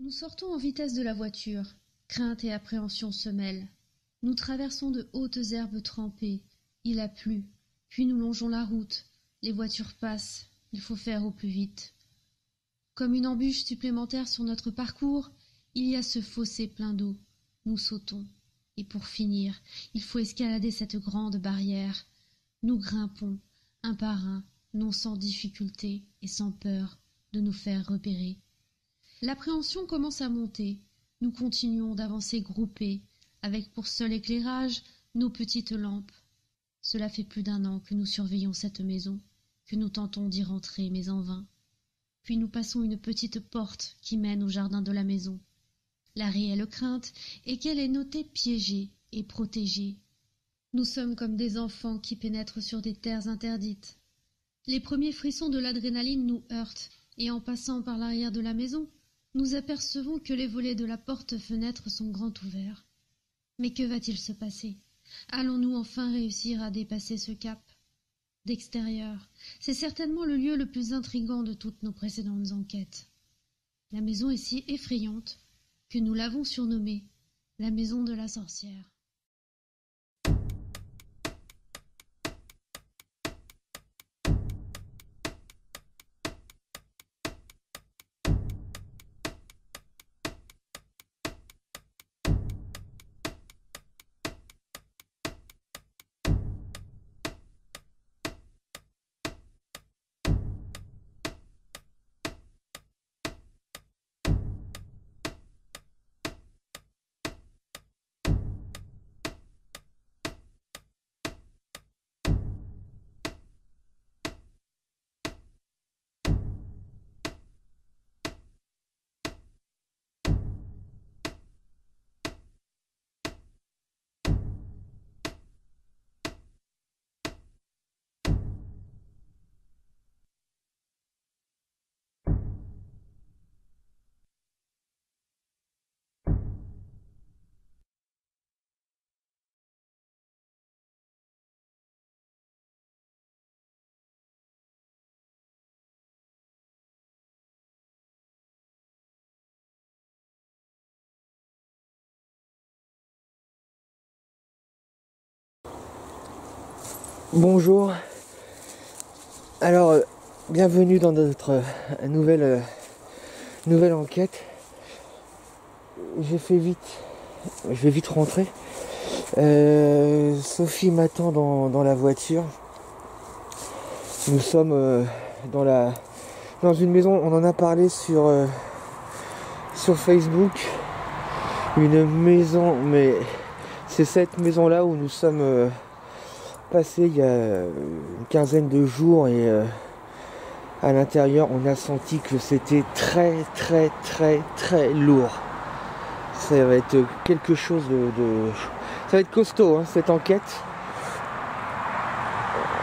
Nous sortons en vitesse de la voiture. Crainte et appréhension se mêlent. Nous traversons de hautes herbes trempées. Il a plu. Puis nous longeons la route. Les voitures passent. Il faut faire au plus vite. Comme une embûche supplémentaire sur notre parcours, il y a ce fossé plein d'eau. Nous sautons. Et pour finir, il faut escalader cette grande barrière. Nous grimpons, un par un, non sans difficulté et sans peur de nous faire repérer. L'appréhension commence à monter. Nous continuons d'avancer groupés, avec pour seul éclairage nos petites lampes. Cela fait plus d'1 an que nous surveillons cette maison, que nous tentons d'y rentrer, mais en vain. Puis nous passons une petite porte qui mène au jardin de la maison. La réelle crainte est qu'elle est notée piégée et protégée. Nous sommes comme des enfants qui pénètrent sur des terres interdites. Les premiers frissons de l'adrénaline nous heurtent, et en passant par l'arrière de la maison, nous apercevons que les volets de la porte-fenêtre sont grands ouverts. Mais que va-t-il se passer? Allons-nous enfin réussir à dépasser ce cap? D'extérieur, c'est certainement le lieu le plus intrigant de toutes nos précédentes enquêtes. La maison est si effrayante que nous l'avons surnommée la maison de la sorcière. Bonjour, alors bienvenue dans notre nouvelle enquête. Je vais vite rentrer. Sophie m'attend dans la voiture. Nous sommes dans une maison, on en a parlé sur Facebook. Une maison, mais c'est cette maison là où nous sommes passé il y a une quinzaine de jours et à l'intérieur on a senti que c'était très lourd. Ça va être quelque chose ça va être costaud hein, cette enquête.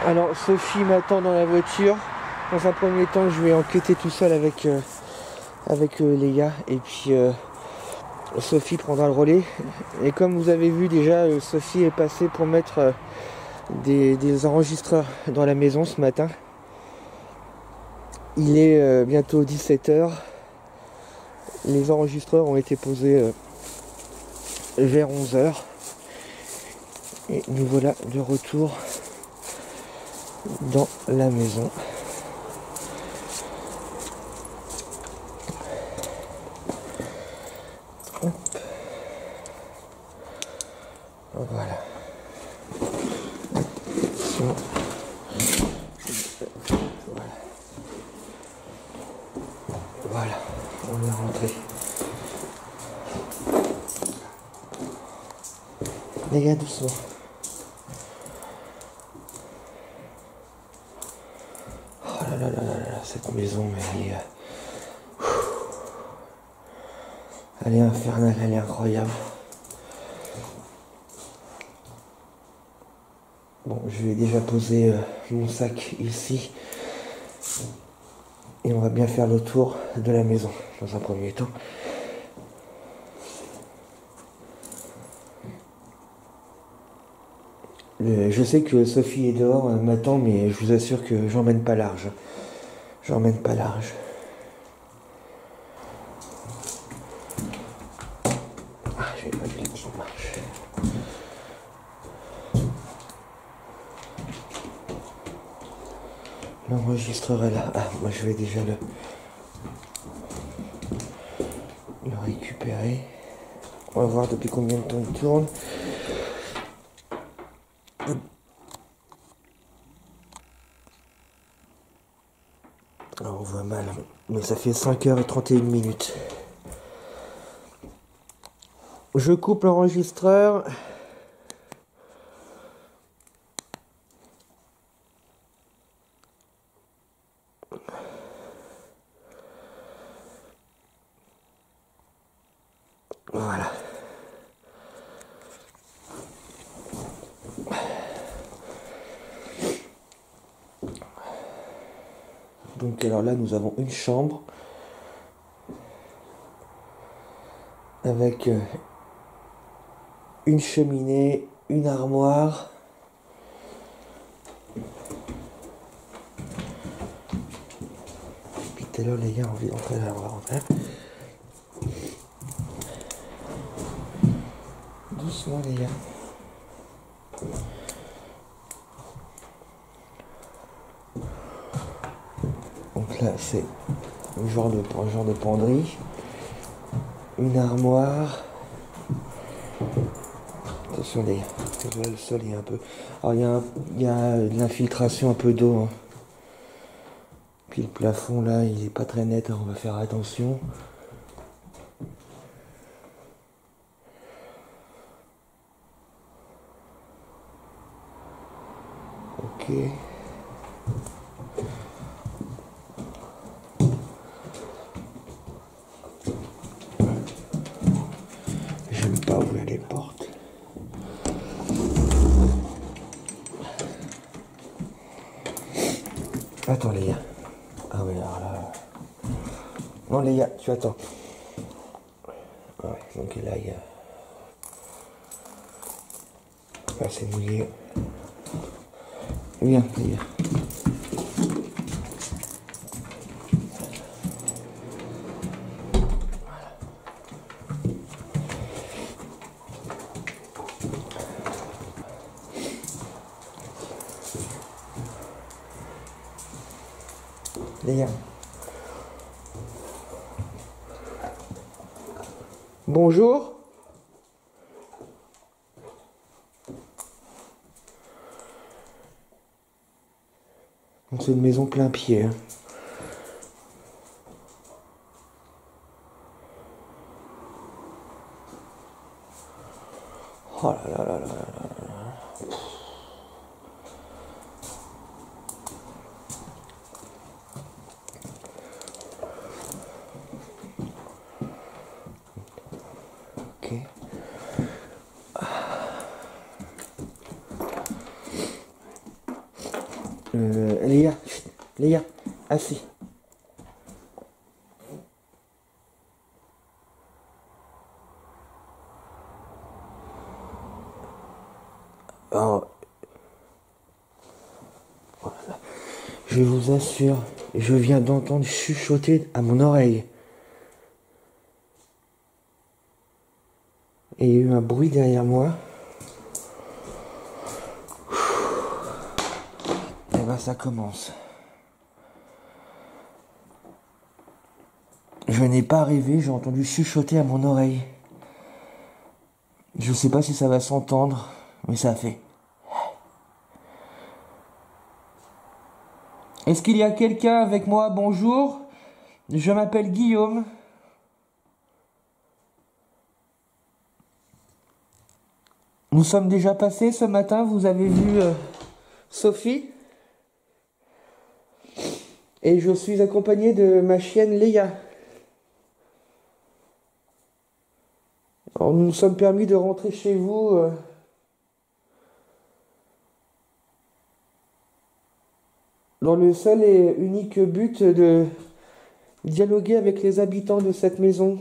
Alors Sophie m'attend dans la voiture. Dans un premier temps je vais enquêter tout seul avec Léa et puis Sophie prendra le relais. Et comme vous avez vu déjà, Sophie est passée pour mettre des enregistreurs dans la maison ce matin. Il est bientôt 17h. Les enregistreurs ont été posés vers 11h. Et nous voilà de retour dans la maison. Hop. Voilà. Voilà, on est rentré. Les gars, doucement. Oh là là là là là, cette maison, mais elle est infernale, elle est incroyable. Bon, je vais déjà poser mon sac ici. Et on va bien faire le tour de la maison dans un premier temps. Je sais que Sophie est dehors, m'attend, mais je vous assure que j'emmène pas large. J'emmène pas large. L'enregistreur est là. Ah, moi je vais déjà le récupérer. On va voir depuis combien de temps il tourne. Alors on voit mal, mais ça fait 5h31. Je coupe l'enregistreur. Voilà. Donc alors là nous avons une chambre avec une cheminée, une armoire. Puis tout à l'heure les gars ont envie d'entrer là, on va rentrer. Doucement les gars. Donc là c'est un genre de penderie. Une armoire. Attention les gars, là le sol est un peu... Alors il y a de l'infiltration un peu d'eau. Hein. Puis le plafond là il est pas très net, hein, on va faire attention. Ok. J'aime pas ouvrir les portes. Attends les gars. Ah oui alors là... Non les gars, tu attends. Ouais, donc là il y a... Ah c'est mouillé. Viens les gars. Les gars. Bonjour. Donc c'est une maison plein pied. Hein. Oh là là là là là là. Ok. Les gars, assis. Oh. Voilà. Je vous assure, je viens d'entendre chuchoter à mon oreille. Et il y a eu un bruit derrière moi. Et ben ça commence. Je n'ai pas rêvé, j'ai entendu chuchoter à mon oreille. Je sais pas si ça va s'entendre, mais ça a fait. Est-ce qu'il y a quelqu'un avec moi? Bonjour. Je m'appelle Guillaume. Nous sommes déjà passés ce matin, vous avez vu Sophie. Et je suis accompagné de ma chienne Léa. Alors nous nous sommes permis de rentrer chez vous dans le seul et unique but de dialoguer avec les habitants de cette maison.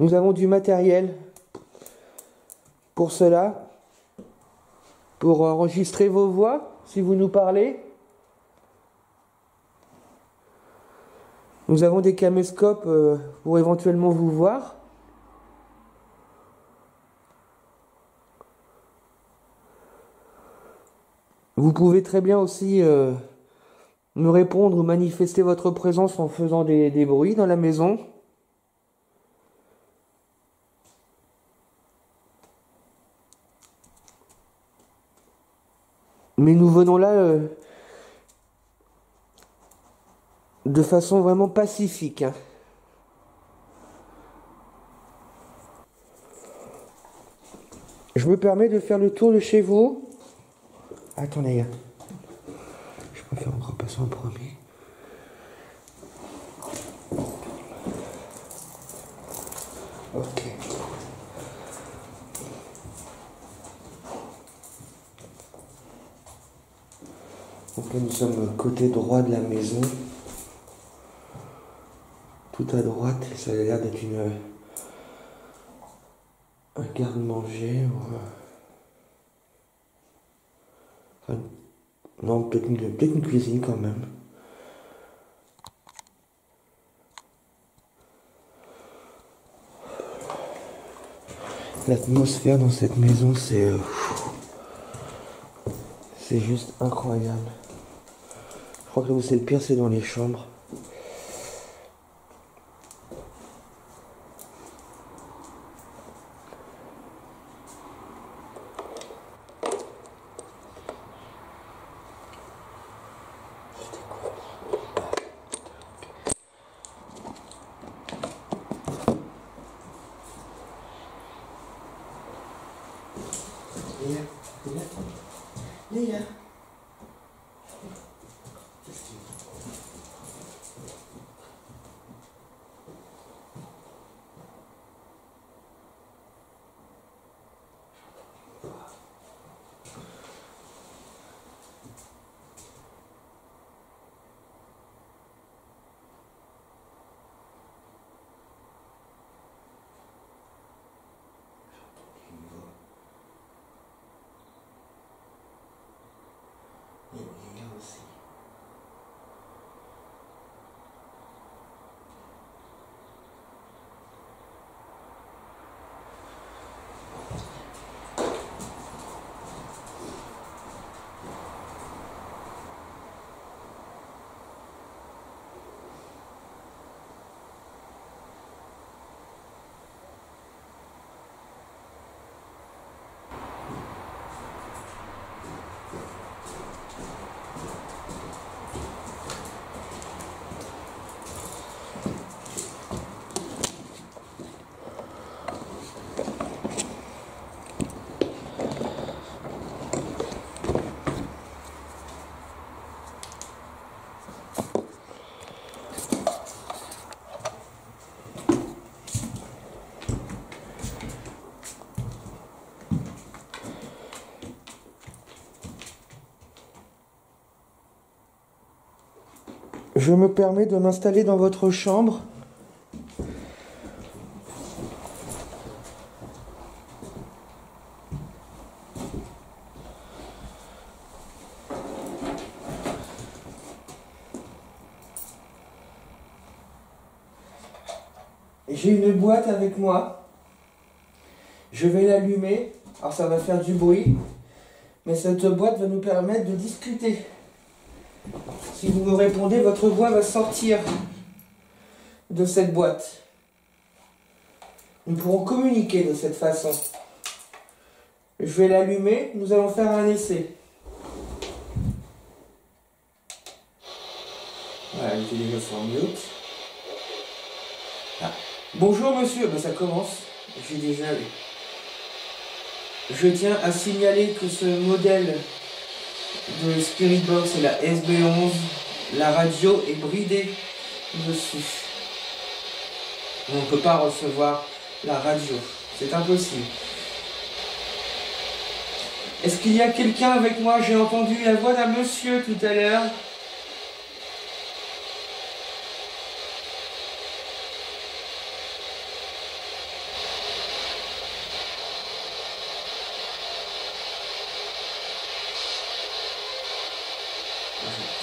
Nous avons du matériel pour cela, pour enregistrer vos voix si vous nous parlez. Nous avons des caméscopes pour éventuellement vous voir. Vous pouvez très bien aussi me répondre ou manifester votre présence en faisant des bruits dans la maison. Mais nous venons là de façon vraiment pacifique, hein. Je me permets de faire le tour de chez vous. Attendez, je préfère encore passer en premier. Ok. Donc là nous sommes côté droit de la maison. Tout à droite, ça a l'air d'être un garde-manger. Enfin, non, peut-être une cuisine quand même. L'atmosphère dans cette maison, c'est juste incroyable. Je crois que là où c'est le pire, c'est dans les chambres. Léa. Je me permets de m'installer dans votre chambre. J'ai une boîte avec moi. Je vais l'allumer. Alors ça va faire du bruit. Mais cette boîte va nous permettre de discuter. Si vous me répondez, votre voix va sortir de cette boîte. Nous pourrons communiquer de cette façon. Je vais l'allumer. Nous allons faire un essai. Voilà, il est déjà sur mute. Ah. Bonjour monsieur, ben, ça commence. J'ai déjà... Je tiens à signaler que ce modèle de Spirit Box est la SB11. La radio est bridée dessus. On ne peut pas recevoir la radio. C'est impossible. Est-ce qu'il y a quelqu'un avec moi? J'ai entendu la voix d'un monsieur tout à l'heure.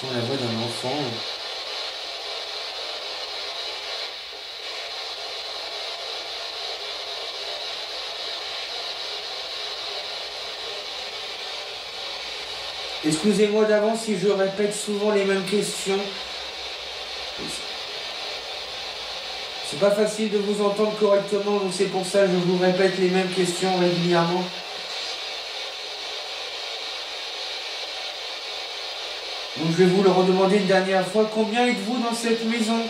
J'entends la voix d'un enfant. Excusez-moi d'avance si je répète souvent les mêmes questions. C'est pas facile de vous entendre correctement, donc c'est pour ça que je vous répète les mêmes questions régulièrement. Donc je vais vous le redemander une dernière fois. Combien êtes-vous dans cette maison ?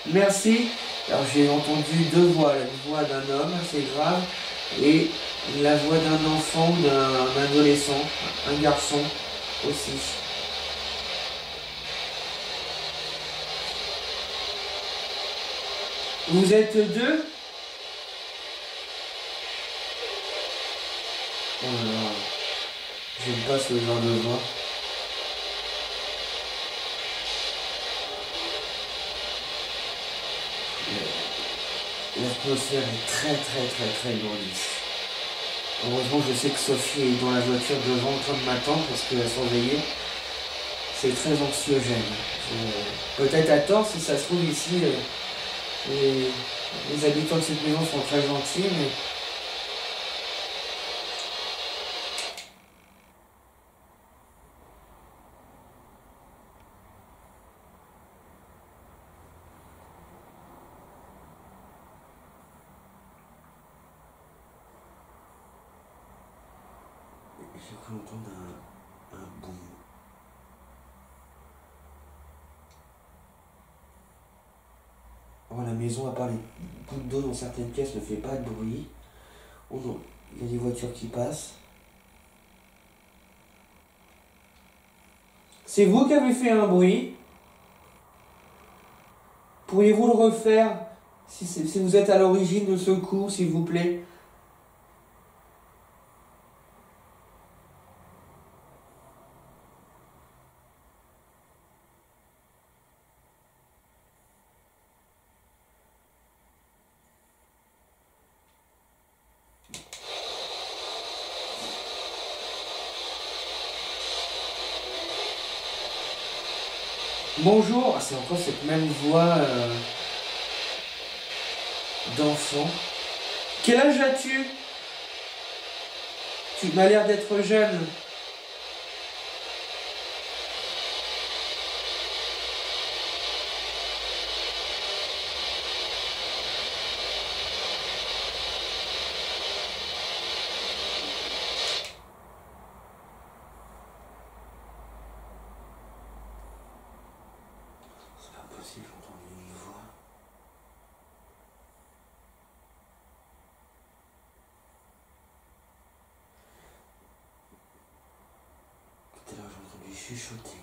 Merci. Alors j'ai entendu deux voix, une voix d'un homme, c'est grave, et la voix d'un enfant, d'un adolescent, un garçon aussi. Vous êtes deux ? Oh là là, j'aime pas ce genre de voix. L'atmosphère est très lourde ici. Heureusement, je sais que Sophie est dans la voiture devant en train de m'attendre parce qu'elle surveillait. C'est très anxiogène. Peut-être à tort, si ça se trouve ici, les habitants de cette maison sont très gentils, mais... J'ai cru entendre un boum. Oh, la maison, à part les gouttes d'eau dans certaines pièces, ne fait pas de bruit. Oh non, il y a des voitures qui passent. C'est vous qui avez fait un bruit. Pourriez-vous le refaire si vous êtes à l'origine de ce coup, s'il vous plaît ? Bonjour, c'est encore cette même voix d'enfant. Quel âge as-tu ? Tu m'as l'air d'être jeune. C'est pas possible, j'ai entendu une voix. Tout à l'heure j'ai entendu chuchoter.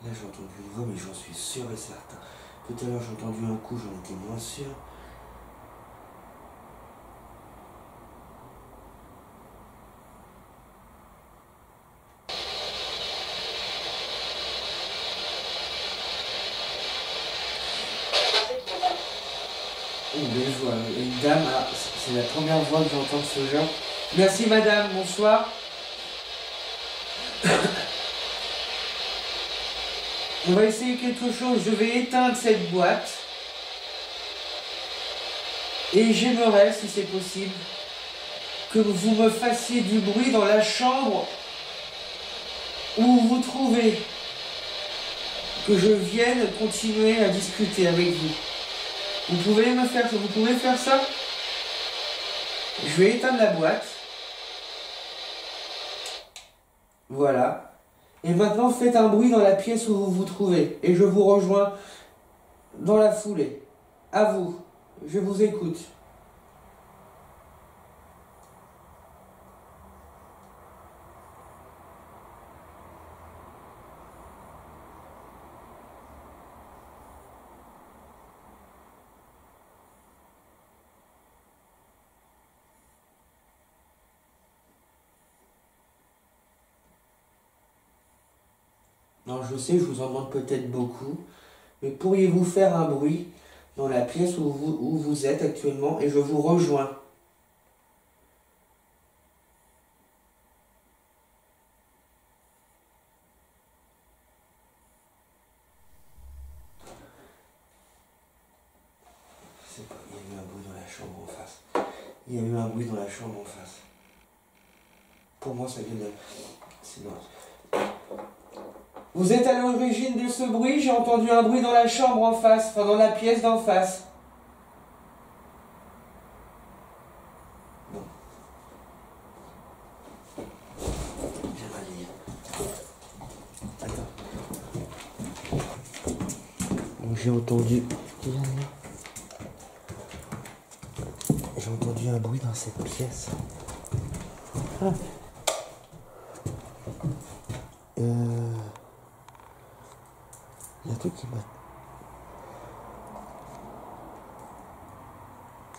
Là j'ai entendu une voix, mais j'en suis sûr et certain. Tout à l'heure j'ai entendu un coup, j'en étais moins sûr. Une belle voix, une dame, c'est la première voix que j'entends de ce genre. Merci madame, bonsoir. On va essayer quelque chose, je vais éteindre cette boîte. Et j'aimerais, si c'est possible, que vous me fassiez du bruit dans la chambre où vous vous trouvez. Que je vienne continuer à discuter avec vous. Vous pouvez faire ça ? Je vais éteindre la boîte. Voilà. Et maintenant, faites un bruit dans la pièce où vous vous trouvez. Et je vous rejoins dans la foulée. À vous. Je vous écoute. Non, je sais, je vous en demande peut-être beaucoup. Mais pourriez-vous faire un bruit dans la pièce où vous êtes actuellement et je vous rejoins. Je sais pas, il y a eu un bruit dans la chambre en face. Il y a eu un bruit dans la chambre en face. Pour moi, ça vient de... C'est non. Vous êtes à l'origine de ce bruit? J'ai entendu un bruit dans la chambre en face, enfin dans la pièce d'en face. Bon. J'aimerais lire. Attends. Donc j'ai entendu... J'ai entendu un bruit dans cette pièce. Ah. Il y a un truc qui m'a...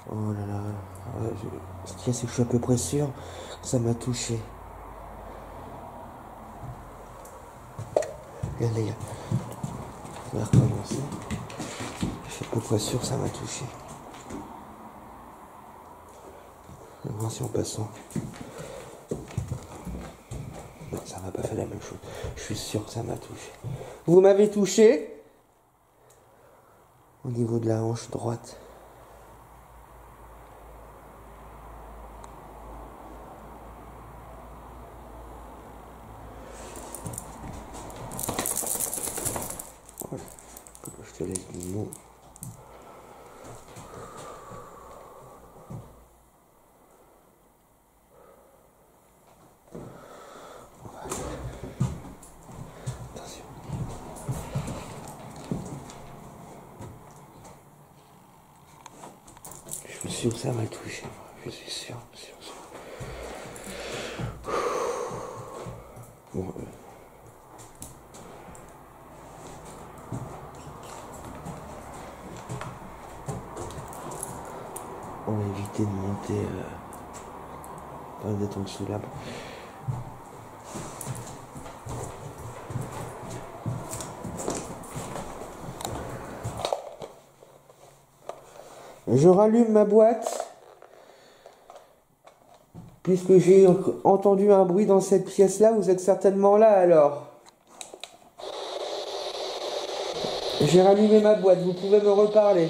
Oh là là. Ce qu'il y a, c'est que je suis à peu près sûr que ça m'a touché. Regardez, on va recommencer. Je suis à peu près sûr que ça m'a touché. On va voir si en passant... Non, ça m'a pas fait la même chose. Je suis sûr que ça m'a touché. Vous m'avez touché au niveau de la hanche droite. Voilà. Je te laisse le mot. Je suis sûr que ça m'a touché. Je suis sûr. Bon, on va éviter de monter d'être en dessous là. Je rallume ma boîte puisque j'ai entendu un bruit dans cette pièce-là. Vous êtes certainement là alors. J'ai rallumé ma boîte. Vous pouvez me reparler.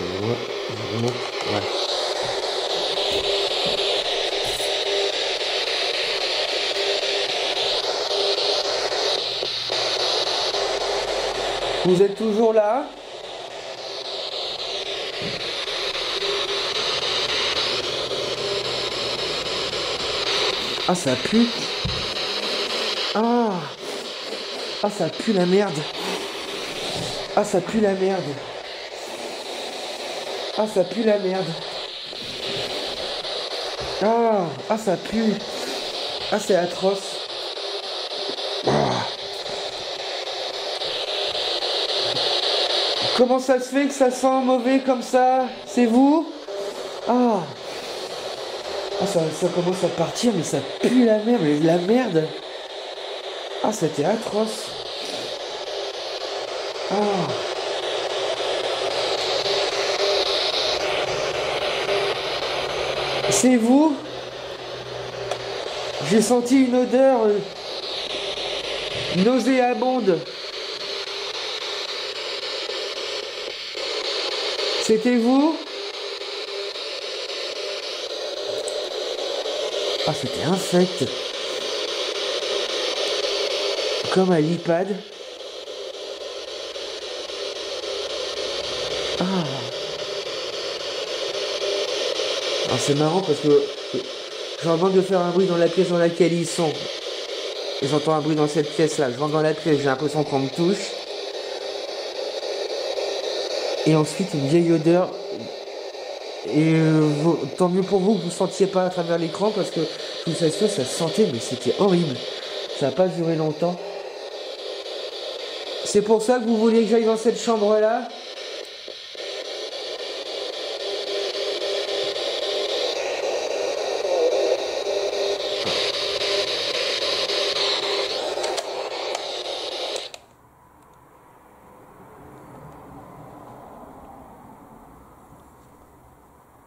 Ouais. Vous êtes toujours là? Ah, ça pue. Ah, ça pue la merde. Ah, ça pue la merde. Ah, ça pue la merde. Ah, ça pue. Ah, c'est atroce. Comment ça se fait que ça sent mauvais comme ça? C'est vous? Ça commence à partir, mais ça pue la merde, mais la merde. Ah, c'était atroce. C'est vous? J'ai senti une odeur nauséabonde. C'était vous? Ah, c'était infect. Comme à l'iPad. Alors c'est marrant parce que j'entends de faire un bruit dans la pièce dans laquelle ils sont. Et j'entends un bruit dans cette pièce-là. Je rentre dans la pièce, j'ai l'impression qu'on me touche. Et ensuite une vieille odeur. Et tant mieux pour vous que vous ne sentiez pas à travers l'écran parce que je vous assure, ça se sentait, mais c'était horrible. Ça n'a pas duré longtemps. C'est pour ça que vous voulez que j'aille dans cette chambre-là?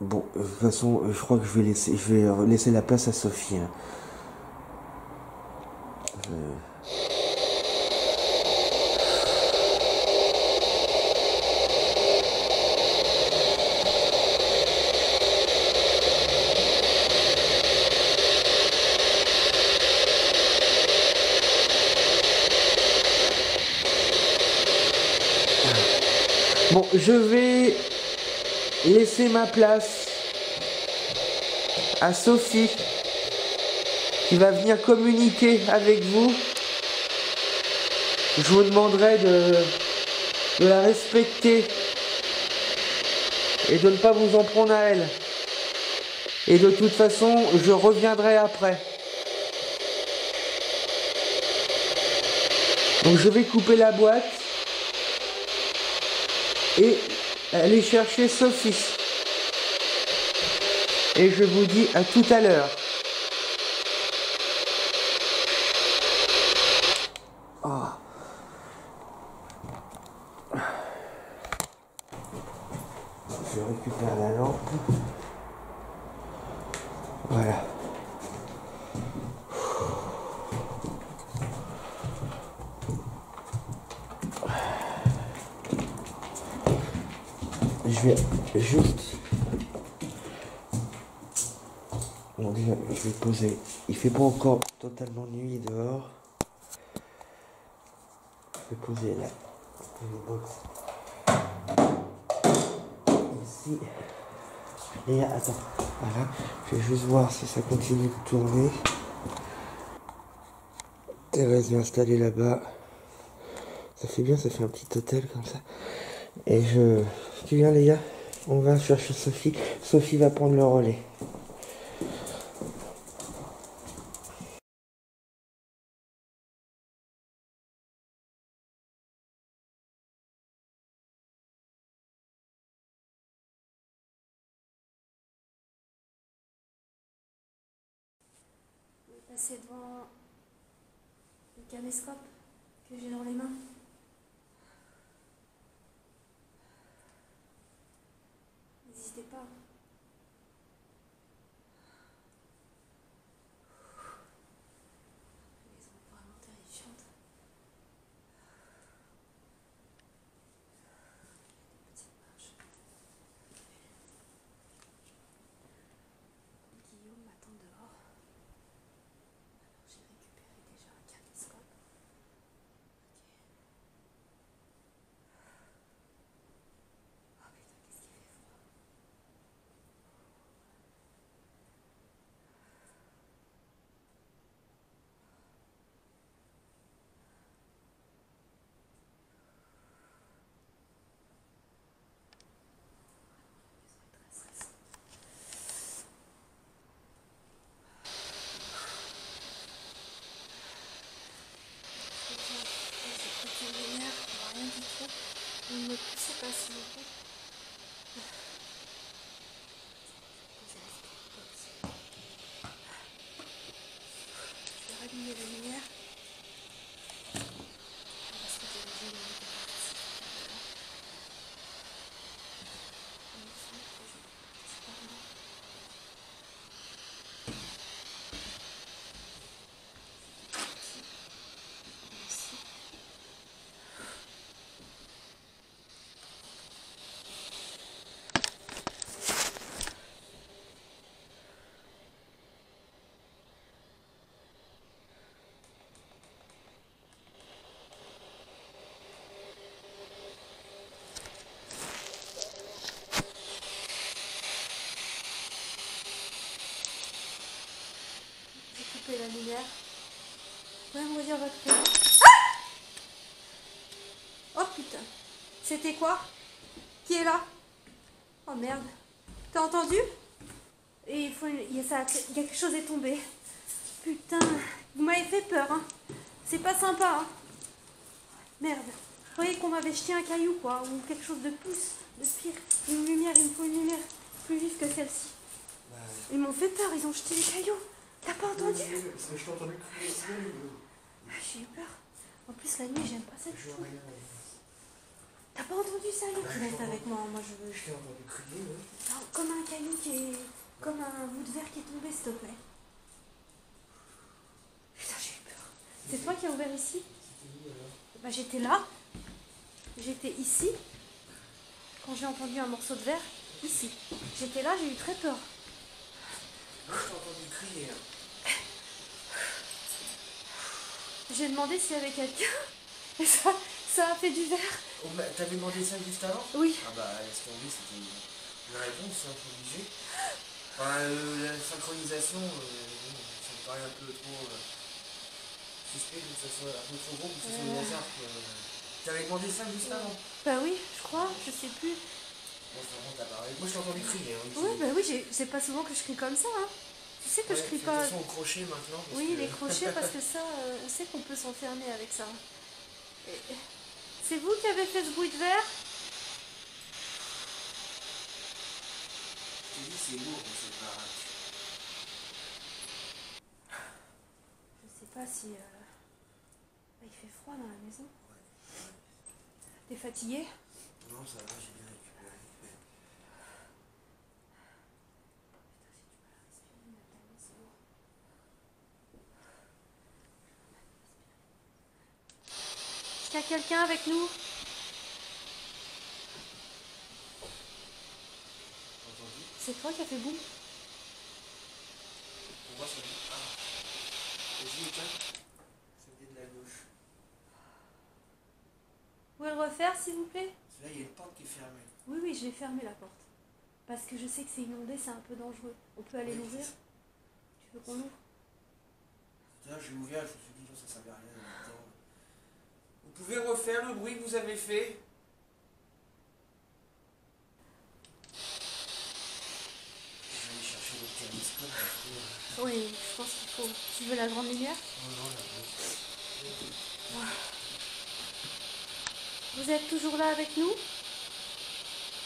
Bon, de toute façon, je crois que je vais laisser la place à Sophie. Hein. Bon, je vais laisser ma place à Sophie qui va venir communiquer avec vous. Je vous demanderai de la respecter et de ne pas vous en prendre à elle. Et de toute façon, je reviendrai après. Donc je vais couper la boîte et aller chercher Sophie. Et je vous dis à tout à l'heure. Oh. Je récupère la lampe. Voilà. Je vais juste... Bon, déjà, je vais poser... Il fait pas encore totalement nuit dehors. Je vais poser là. Une box. Ici. Et attends. Voilà. Je vais juste voir si ça continue de tourner. Thérèse est installée là-bas. Ça fait bien, ça fait un petit hôtel comme ça. Et tu viens Léa? On va chercher Sophie. Sophie va prendre le relais. Je vais passer devant le caméscope que j'ai dans les mains. N'hésitez pas. Elles sont vraiment terrifiantes. Des petites marches. Guillaume m'attend dehors. Alors j'ai récupéré déjà un caméscope. Oh putain, qu'est-ce qu'il fait froid. Rien du tout. Ne me poussez pas s'il vous plaît. Je vais rallumer la lumière. Parce que j'ai déjà le couper la lumière. Vous pouvez me redire votre prénom? Ah! Oh putain. C'était quoi? Qui est là? Oh merde. T'as entendu? Et il y a quelque chose est tombé. Putain. Vous m'avez fait peur, hein. C'est pas sympa, hein. Merde. Je croyais qu'on m'avait jeté un caillou, quoi. Ou quelque chose de plus, de pire. Une lumière, il me faut une lumière plus vive que celle-ci. Ils m'ont fait peur, ils ont jeté les cailloux. T'as pas entendu? Je t'ai entendu crier. J'ai eu peur. En plus, la nuit, j'aime pas ça du tout. T'as pas entendu ça, lui, qui reste avec moi? Moi, je veux. Je t'ai entendu crier, ouais. Non, comme un caillou qui est. Comme un bout de verre qui est tombé, s'il te plaît. Putain, j'ai eu peur. C'est toi qui as ouvert ici? Bah, j'étais là. J'étais ici. Quand j'ai entendu un morceau de verre, ici. J'étais là, j'ai eu très peur. Moi, je t'ai entendu crier. J'ai demandé s'il y avait quelqu'un. Et ça a fait du verre. Oh, bah, t'avais demandé ça juste avant? Oui. Ah bah, laisse tomber, c'était une réponse, c'est un peu obligé. Enfin, la synchronisation, ça me paraît un peu trop suspect que ça soit un peu trop gros, que ce soit au hasard. T'avais demandé ça juste avant? Bah oui, je crois, je sais plus. Bon, vraiment, t'as parlé. Moi, je t'ai entendu crier. Hein, Oui, bah oui, c'est pas souvent que je crie comme ça. Hein. Tu sais que je crie pas. Attention aux crochets maintenant. Oui, les crochets, parce que ça, on sait qu'on peut s'enfermer avec ça. Et... C'est vous qui avez fait ce bruit de verre? Je t'ai dit, c'est lourd, mais c'est pas. Je sais pas si. Il fait froid dans la maison. T'es fatigué? Non, ça va, j'ai bien récupéré. Est-ce qu'il y a quelqu'un avec nous? C'est toi qui as fait boum? Pour moi, ça vient. Ah, vas-y, éteins. Ça vient de la gauche. Vous pouvez le refaire, s'il vous plaît? Là, il y a une porte qui est fermée. Oui, oui, je l'ai fermée, la porte. Parce que je sais que c'est inondé, c'est un peu dangereux. On peut aller l'ouvrir? Tu veux qu'on l'ouvre? Là, j'ai ouvert, je me suis dit, non, ça servait à rien en même temps. Vous pouvez refaire le bruit que vous avez fait? Je vais aller chercher le télescope. Oui, je pense qu'il faut. Tu veux la grande lumière? Non, non, là, Vous êtes toujours là avec nous?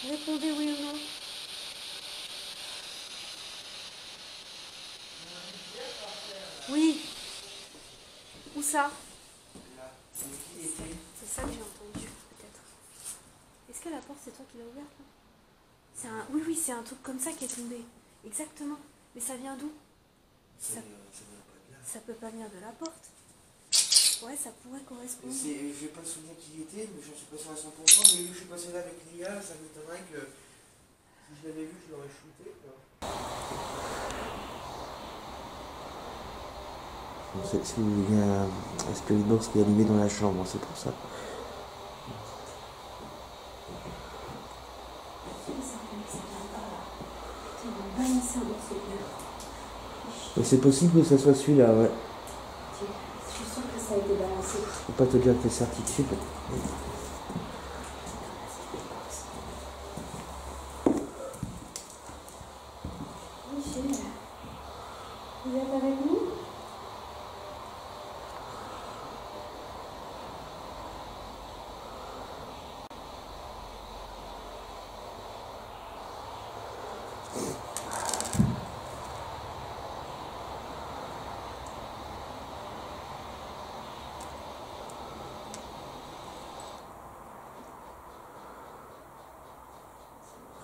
Répondez oui ou non. Oui. Où ça? là, c'est qui était? C'est ça que j'ai entendu, peut-être. Est-ce que la porte, c'est toi qui l'as ouverte là? C'est un... Oui, oui, c'est un truc comme ça qui est tombé. Exactement. Mais ça vient d'où? Ça vient pas de là. Ça peut pas venir de la porte. Ouais, ça pourrait correspondre. Je n'ai pas le souvenir qui était, mais j'en suis pas sûr à 100%. Mais vu que je suis passé là avec l'IA, ça m'étonnerait que si je l'avais vu, je l'aurais shooté. Il y a un spirit box qui est allumé dans la chambre, c'est pour ça. Et c'est possible que ça soit celui-là, ouais. Je suis sûre que ça a été balancé. Je peux pas te dire avec certitude. Michel, vous êtes avec nous?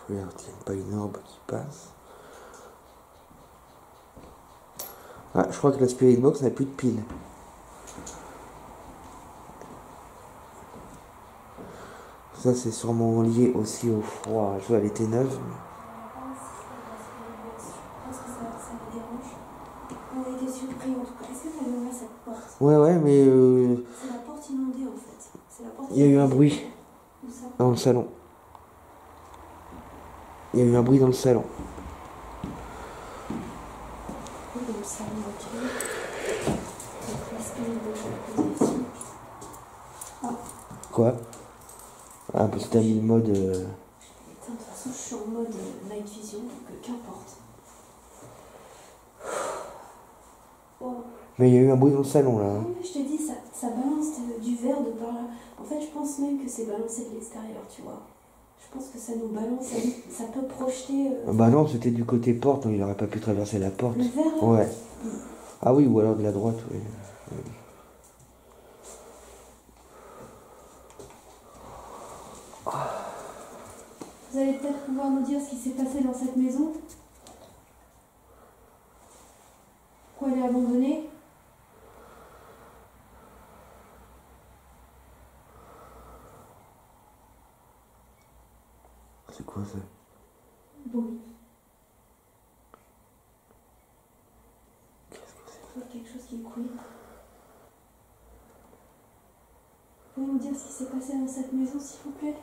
Regarde, il n'y a pas une orbe qui passe. Ah, je crois que la Spirit Box n'a plus de pile. Ça, c'est sûrement lié aussi au froid. Je vois, elle était neuve. On a été surpris en tout cas. Est-ce que tu as ouvert cette porte? Ouais, mais C'est la porte inondée en fait. C'est la porte il y a eu un bruit Où ça? dans le salon. Il y a eu un bruit dans le salon. Oui, dans le salon, ok. Donc la spirit box, je vais la poser ici. Ah, Quoi? Ah, parce que t'as mis le mode... putain, de toute façon, je suis en mode night vision, donc qu'importe. Oh. Mais il y a eu un bruit dans le salon, là. Oui, je te dis, ça balance du verre de par là. En fait, je pense même que c'est balancé de l'extérieur, tu vois. Je pense que ça nous balance, ça peut projeter... Bah non, c'était du côté porte, donc il aurait pas pu traverser la porte. Le verre, là? Ouais. Ah oui, ou alors de la droite, oui. Vous allez peut-être pouvoir nous dire ce qui s'est passé dans cette maison? Pourquoi elle est abandonnée? C'est quoi ça? Bruit. Qu'est-ce que c'est? Il y a quelque chose qui couine. Vous pouvez nous dire ce qui s'est passé dans cette maison, s'il vous plaît?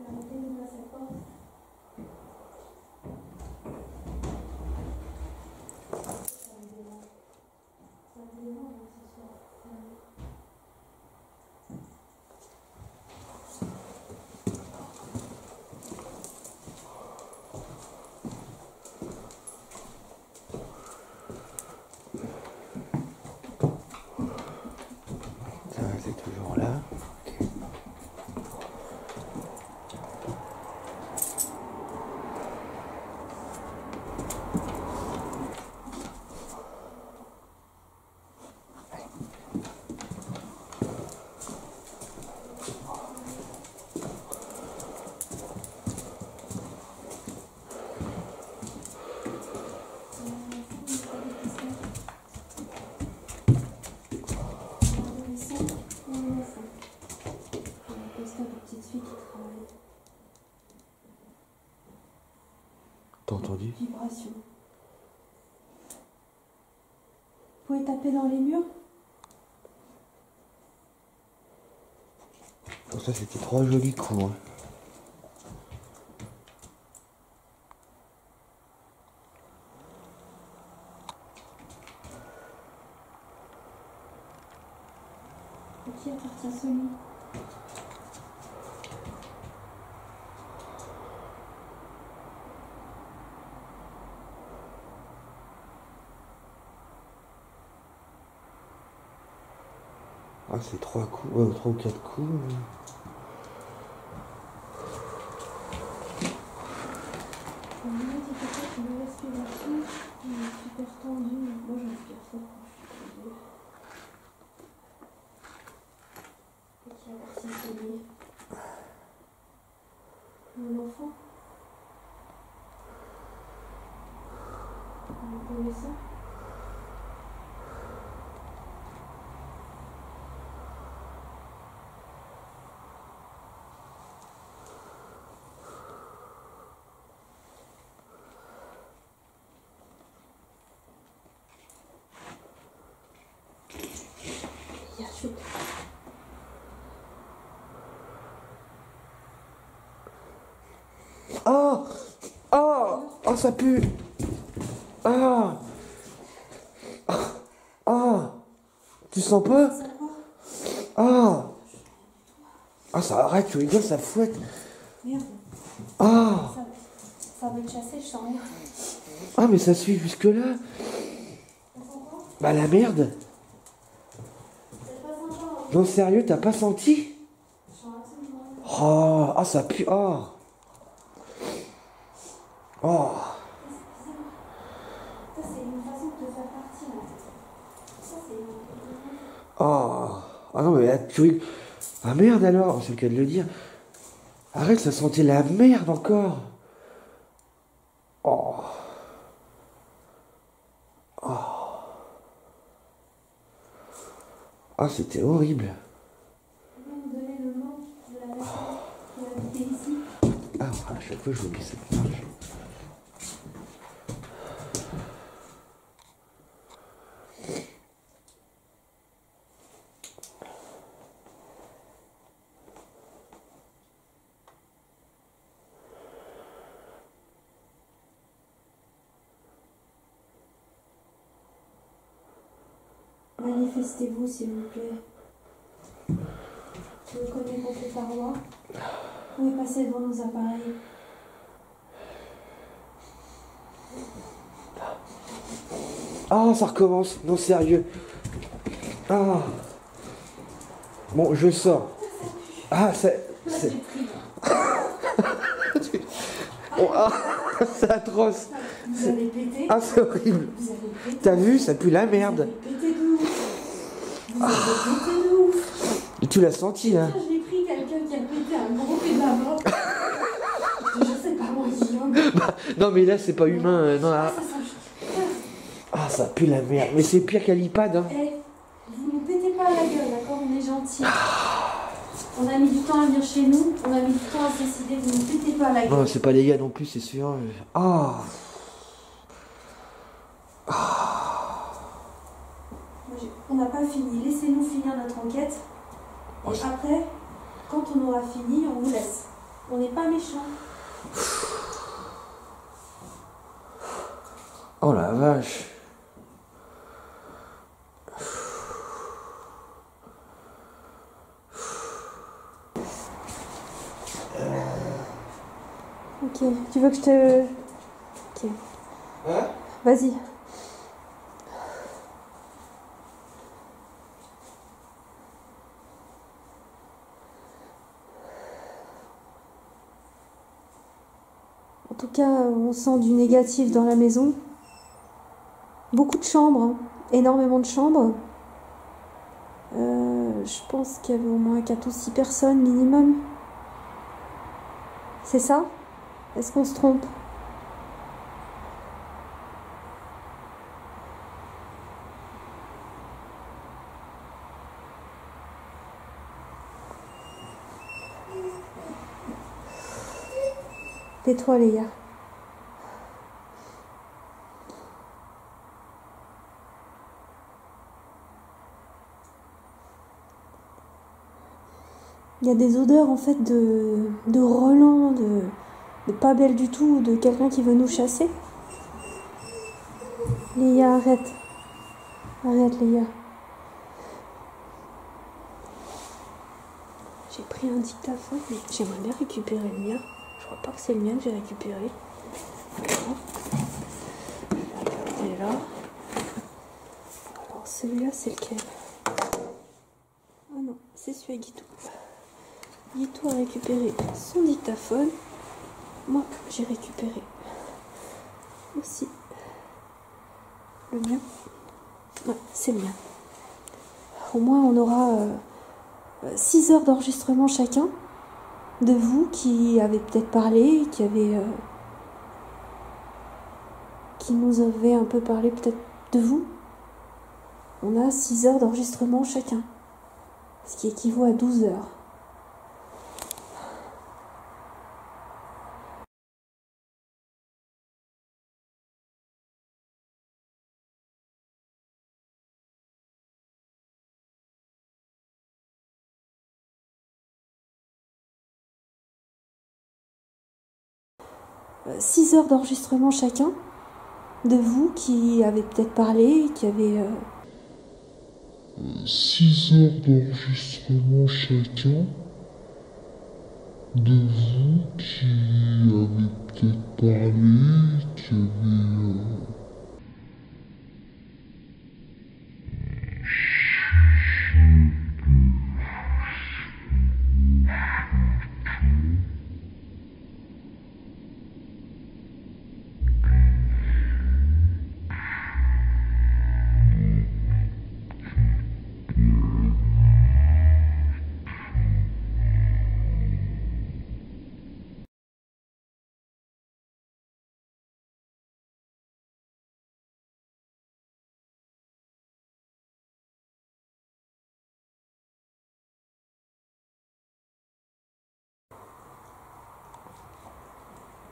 Permettez-nous à cette porte. Ça, c'est toujours là. Ok. T'as entendu? Vibration. Vous pouvez taper dans les murs? Bon, ça, c'était 3 jolis coups. Hein. À qui appartient ce lit? Ah, c'est 3 coups, 3 ou 4 coups. On me dit peut-être une respiration super tendue. Moi, j'inspire trop quand je suis tendue. À qui appartient ce lit? Mon enfant? Vous le connaissez? Il y a chute. Ah! Ah! Ah, ça pue! Ah! Ah! Tu sens pas? Ça va? Ah! Ah, ça arrête, tu rigoles, ça fouette. Merde. Ah! Ça va me chasser, je sens rien. Ah, mais ça suit jusque-là. Bah, la merde. Non, sérieux, t'as pas senti? Oh, ah, ça pue. Oh! Oh! Ça, c'est une façon de te faire partir. Ça, c'est une... Oh! Ah non, mais là, tu rigoles. Ah merde alors, c'est le cas de le dire. Arrête, ça sentait la merde encore. Oh! Oh! Ah, c'était horrible. Vous pouvez nous donner le nom de la personne qui a habité ici? Ah, à chaque fois, je oublie cette marche. Manifestez-vous, s'il vous plaît. Vous connaissez contre par voix. Vous pouvez passer devant nos appareils. Ah, ça recommence. Non, sérieux. Ah! Bon, je sors. Ah, oh, ah, c'est atroce. Vous avez pété. Ah, c'est horrible. Vous avez pété. T'as vu, ça pue la merde. Vous avez pété de ouf. Vous avez pété de ouf. Et tu l'as senti, hein? J'ai pris quelqu'un qui a pété un gros pédament. Je sais pas moi qui Non, mais là, c'est pas humain. Non, là. ça sent... Ah, ça pue la merde. Mais c'est pire qu'à l'IPAD, hein. Eh, vous ne pétez pas la gueule, d'accord? On est gentils. On a mis du temps à venir chez nous, on a mis du temps à se décider, vous ne pétez pas la gueule. Non, c'est pas les gars non plus, c'est sûr. Ah. On n'a pas fini, laissez-nous finir notre enquête. Et après, quand on aura fini, on vous laisse. On n'est pas méchants. Oh la vache. Ok, tu veux que je te... Ok. Hein? Vas-y. En tout cas, on sent du négatif dans la maison. Beaucoup de chambres, hein. Énormément de chambres. Je pense qu'il y avait au moins 4 ou 6 personnes minimum. C'est ça? Est-ce qu'on se trompe? Tais-toi, Léa. Il y a des odeurs en fait de relents, de pas belle du tout, de quelqu'un qui veut nous chasser. Léa, arrête. Arrête, Léa. J'ai pris un dictaphone, mais j'aimerais bien récupérer le mien. Je crois pas que c'est le mien que j'ai récupéré. Voilà. Je vais regarder là. Alors celui-là, c'est lequel? Ah non, c'est celui à Guitou. Guitou a récupéré son dictaphone. Moi, j'ai récupéré aussi le mien. Ouais, c'est le mien. Au moins, on aura 6 heures d'enregistrement chacun. De vous qui avez peut-être parlé, qui nous avez un peu parlé peut-être de vous. On a 6 heures d'enregistrement chacun. Ce qui équivaut à 12 heures. « 6 heures d'enregistrement chacun, de vous qui avez peut-être parlé, qui avez... 6 heures d'enregistrement chacun, de vous qui avez peut-être parlé, qui avez...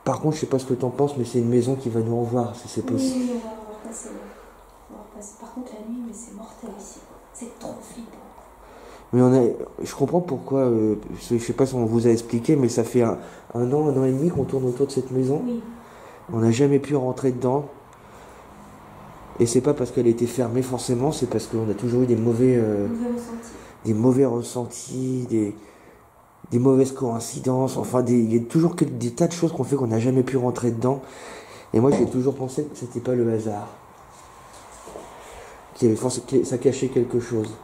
Par contre, je sais pas ce que t'en penses, mais c'est une maison qui va nous revoir, si c'est possible. Oui, on va repasser. On va repasser. Par contre, la nuit, mais c'est mortel ici. C'est trop flippant. Mais je comprends pourquoi, je sais pas si on vous a expliqué, mais ça fait un an et demi qu'on tourne autour de cette maison. Oui. On n'a jamais pu rentrer dedans. Et c'est pas parce qu'elle était fermée forcément, c'est parce qu'on a toujours eu des mauvais ressentis, des mauvaises coïncidences, enfin il y a toujours des tas de choses qu'on fait qu'on n'a jamais pu rentrer dedans. Et moi j'ai toujours pensé que c'était pas le hasard. Ça cachait quelque chose.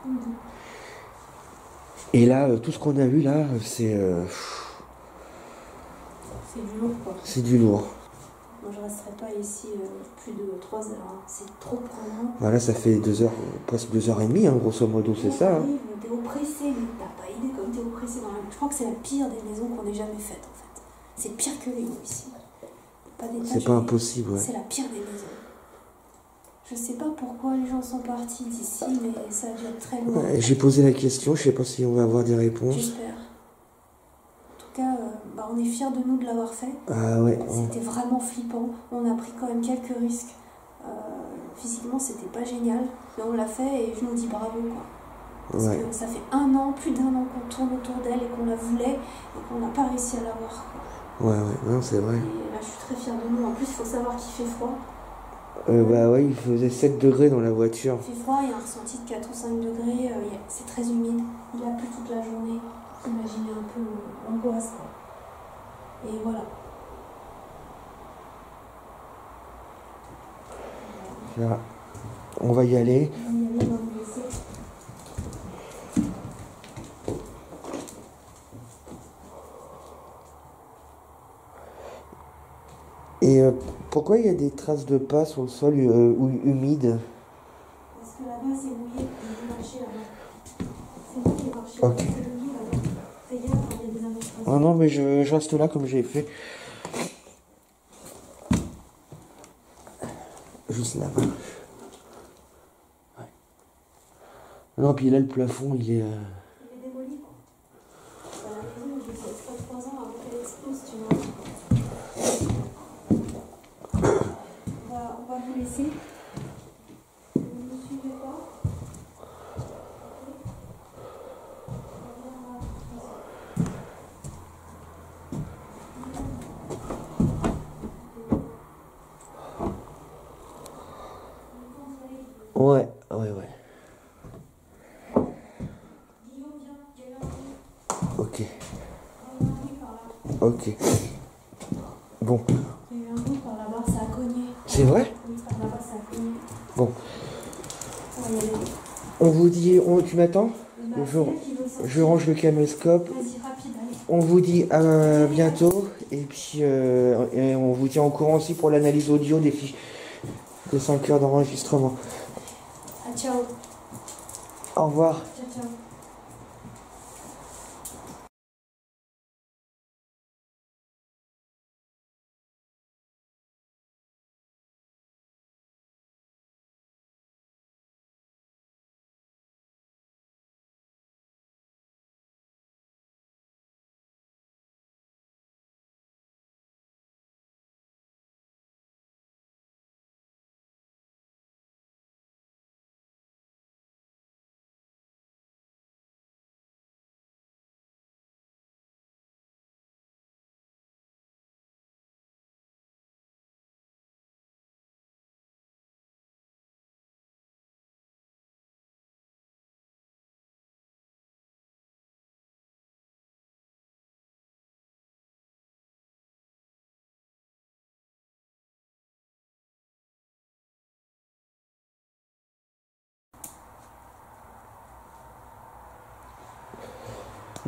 Et là, tout ce qu'on a vu là, c'est du lourd, quoi. c'est du lourd. Moi, je resterai pas ici plus de 3 heures. Hein. C'est trop prenant. Voilà, ça fait 2 heures, presque 2 heures et demie, hein, grosso modo, c'est ça. Hein. T'es oppressé, mais t'as pas idée comme t'es oppressé dans la... Je crois que c'est la pire des maisons qu'on ait jamais faites, en fait. C'est pire que les nous, ici. Pas d'étage, C'est pas impossible, ouais. C'est la pire des maisons. Je sais pas pourquoi les gens sont partis d'ici, mais ça a dû être très loin. Ouais, j'ai posé la question, je sais pas si on va avoir des réponses. J'espère. En tout cas, on est fiers de nous de l'avoir fait. Ah ouais. C'était vraiment flippant. On a pris quand même quelques risques. Physiquement, c'était pas génial, mais on l'a fait et je nous dis bravo, quoi. Parce que ça fait plus d'un an qu'on tourne autour d'elle et qu'on la voulait et qu'on n'a pas réussi à l'avoir. Ouais, non, c'est vrai. Et là, je suis très fière de nous. En plus, il faut savoir qu'il fait froid. Bah ouais, il faisait 7 degrés dans la voiture. Il fait froid, il y a un ressenti de 4 ou 5 degrés, c'est très humide. Il a plu toute la journée. Imaginez un peu l'angoisse, quoi. Et voilà. Là, on va y aller. On va y aller, on va vous laisser. Et pourquoi il y a des traces de pas sur le sol humide? Parce que là-bas, c'est mouillé, vous marchez là-bas. C'est vous qui marchez. Ok. C'est le lit là-bas. Fais gaffe, il y a des amateurs. Ah non, mais je reste là comme j'ai fait. Juste là-bas. Ouais. Non, puis là, le plafond, il est... Il est démoli, quoi. La maison, je sais pas 3 ans avant qu'elle explose, tu vois. On va vous laisser. Vous ne nous suivez pas. Ouais. Guillaume, viens, il y a eu un bruit. Ok. Il y a eu un bruit par là. Ok. Bon. Il y a eu un bruit par là-bas, ça a cogné. C'est vrai? Oui, par là-bas, ça a cogné. Bon. On va y aller. On vous dit... tu m'attends? Bah, Je range le caméscope. Vas-y, rapide, allez. On vous dit à bientôt. Et puis, et on vous tient au courant aussi pour l'analyse audio des fiches de 5 heures d'enregistrement. Ah, ciao. Au revoir. Ciao, ciao.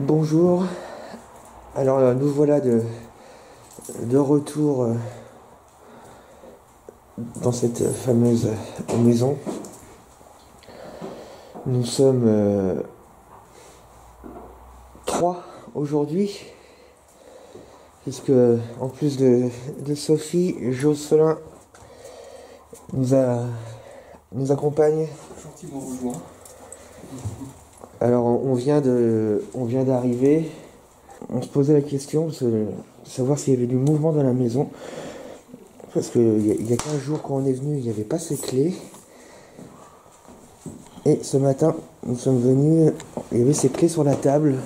Bonjour. Alors nous voilà de retour dans cette fameuse maison. Nous sommes 3 aujourd'hui, puisque en plus de Sophie, Jocelyn nous accompagne. Gentiment rejoint. Alors on vient d'arriver. On se posait la question de savoir s'il y avait du mouvement dans la maison. Parce qu'il y a 15 jours quand on est venu, il n'y avait pas ces clés. Et ce matin, nous sommes venus, il y avait ces clés sur la table.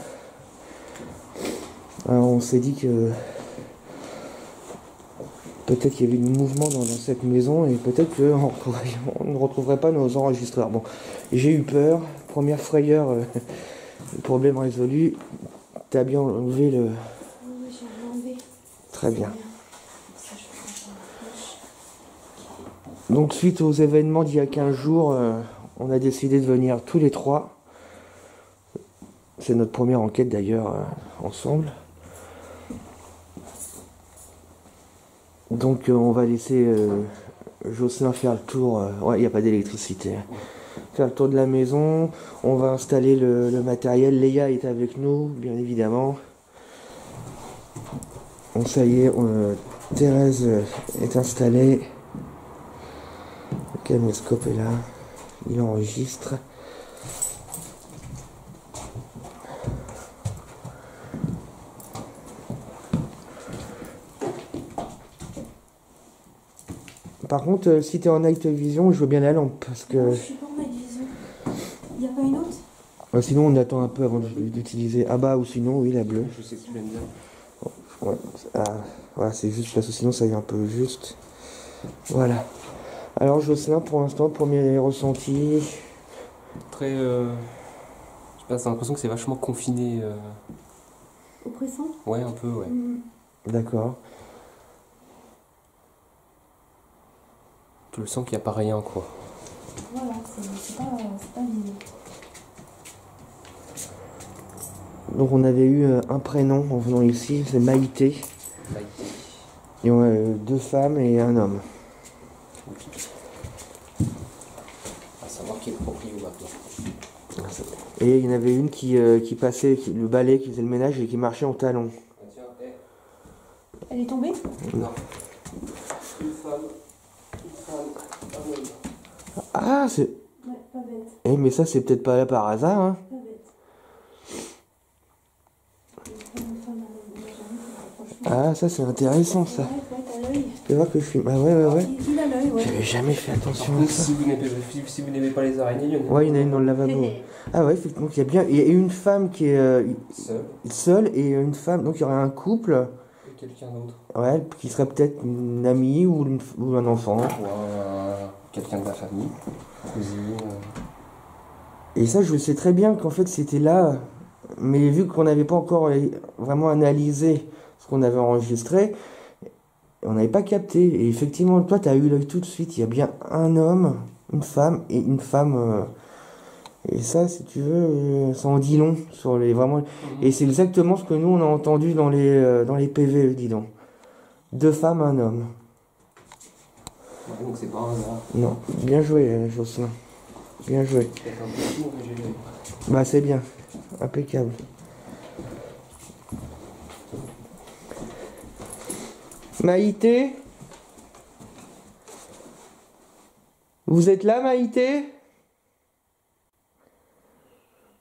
Alors on s'est dit que peut-être qu'il y avait du mouvement dans cette maison et peut-être qu'on ne retrouverait pas nos enregistreurs. Bon, j'ai eu peur. Première frayeur, le problème résolu. T'as bien enlevé le... Oui, j'ai enlevé. Très bien. Ça, je vais mettre dans ma poche. Donc suite aux événements d'il y a 15 jours, on a décidé de venir tous les 3. C'est notre première enquête d'ailleurs ensemble. Donc on va laisser Jocelyn faire le tour. Ouais, il n'y a pas d'électricité. Faire le tour de la maison. On va installer le matériel. Léa est avec nous, bien évidemment. Bon, ça y est, Thérèse est installée. Le caméscope est là. Il enregistre. Par contre, si tu es en night vision, je veux bien la lampe parce que. Je suis pas en night vision. Il n'y a pas une autre? Sinon, on attend un peu avant d'utiliser. Ah bah, ou sinon, oui, la bleue. Je sais que tu l'aimes bien. Ouais, voilà, c'est juste parce que sinon, ça y est un peu juste. Voilà. Alors, Jocelyn, pour l'instant, premier ressenti. Très. Je sais pas, j'ai l'impression que c'est vachement confiné. Oppressant? Ouais, un peu, ouais. D'accord. Tu le sens qu'il n'y a pas rien, quoi. Voilà, c'est pas vide. Donc, on avait eu un prénom en venant ici, c'est Maïté. Maïté. Et on a 2 femmes et un homme. À savoir qui est le proprio maintenant. Et il y en avait une qui passait le balai, qui faisait le ménage et qui marchait en talons. Ah, tiens, Elle est tombée? non. Une femme, un homme. Ah, c'est. Ouais, pas bête, Eh, mais ça, c'est peut-être pas là par hasard, hein. pas bête. Une femme, un homme, franchement. Ah, ça, c'est intéressant, ça. Ouais, t'as l'œil. Tu peux voir que je suis. Ah, ouais. Il a l'œil, ouais. J'avais jamais fait attention Par à contre, ça. si vous n'aimez pas les araignées, il y en a Ouais, il y en a une dans le lavabo. Ah, ouais, donc il y a bien. Il y a une femme qui est seul seule et une femme. Donc il y aurait un couple, et quelqu'un d'autre. ouais, qui serait peut-être une amie ou un enfant. Ou quelqu'un de la famille, cousine. Et ça, je sais très bien qu'en fait, c'était là. Mais vu qu'on n'avait pas encore vraiment analysé ce qu'on avait enregistré, on n'avait pas capté. Et effectivement, toi, tu as eu l'œil tout de suite. Il y a bien un homme, une femme et une femme. Et ça, si tu veux, ça en dit long sur les vraiment. Et c'est exactement ce que nous on a entendu dans les PV, dis donc. 2 femmes, un homme. Ouais, donc c'est pas un hasard. Non, bien joué, Jocelyn. Bien joué. Peut-être un peu court, mais j'ai l'œil. Bah c'est bien, impeccable. Maïté? Vous êtes là, Maïté?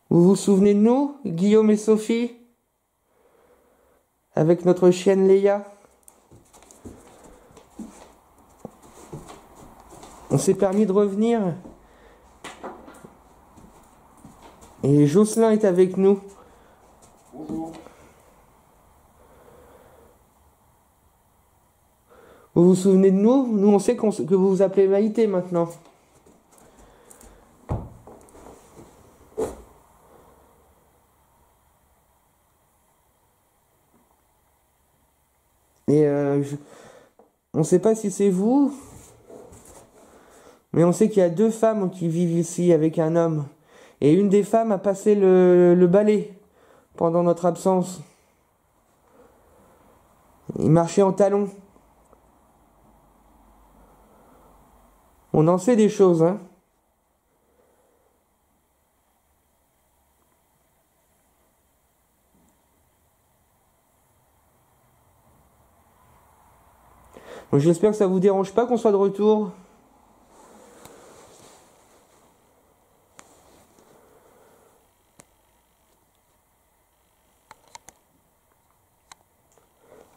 Vous vous souvenez de nous, Guillaume et Sophie? Avec notre chienne Léa? On s'est permis de revenir. Et Jocelyn est avec nous. Bonjour. Vous vous souvenez de nous? Nous, on sait que vous vous appelez Maïté maintenant. Et on ne sait pas si c'est vous, mais on sait qu'il y a 2 femmes qui vivent ici avec un homme. Et une des femmes a passé le balai pendant notre absence. Il marchait en talons. On en sait des choses, hein. Donc, j'espère que ça vous dérange pas qu'on soit de retour.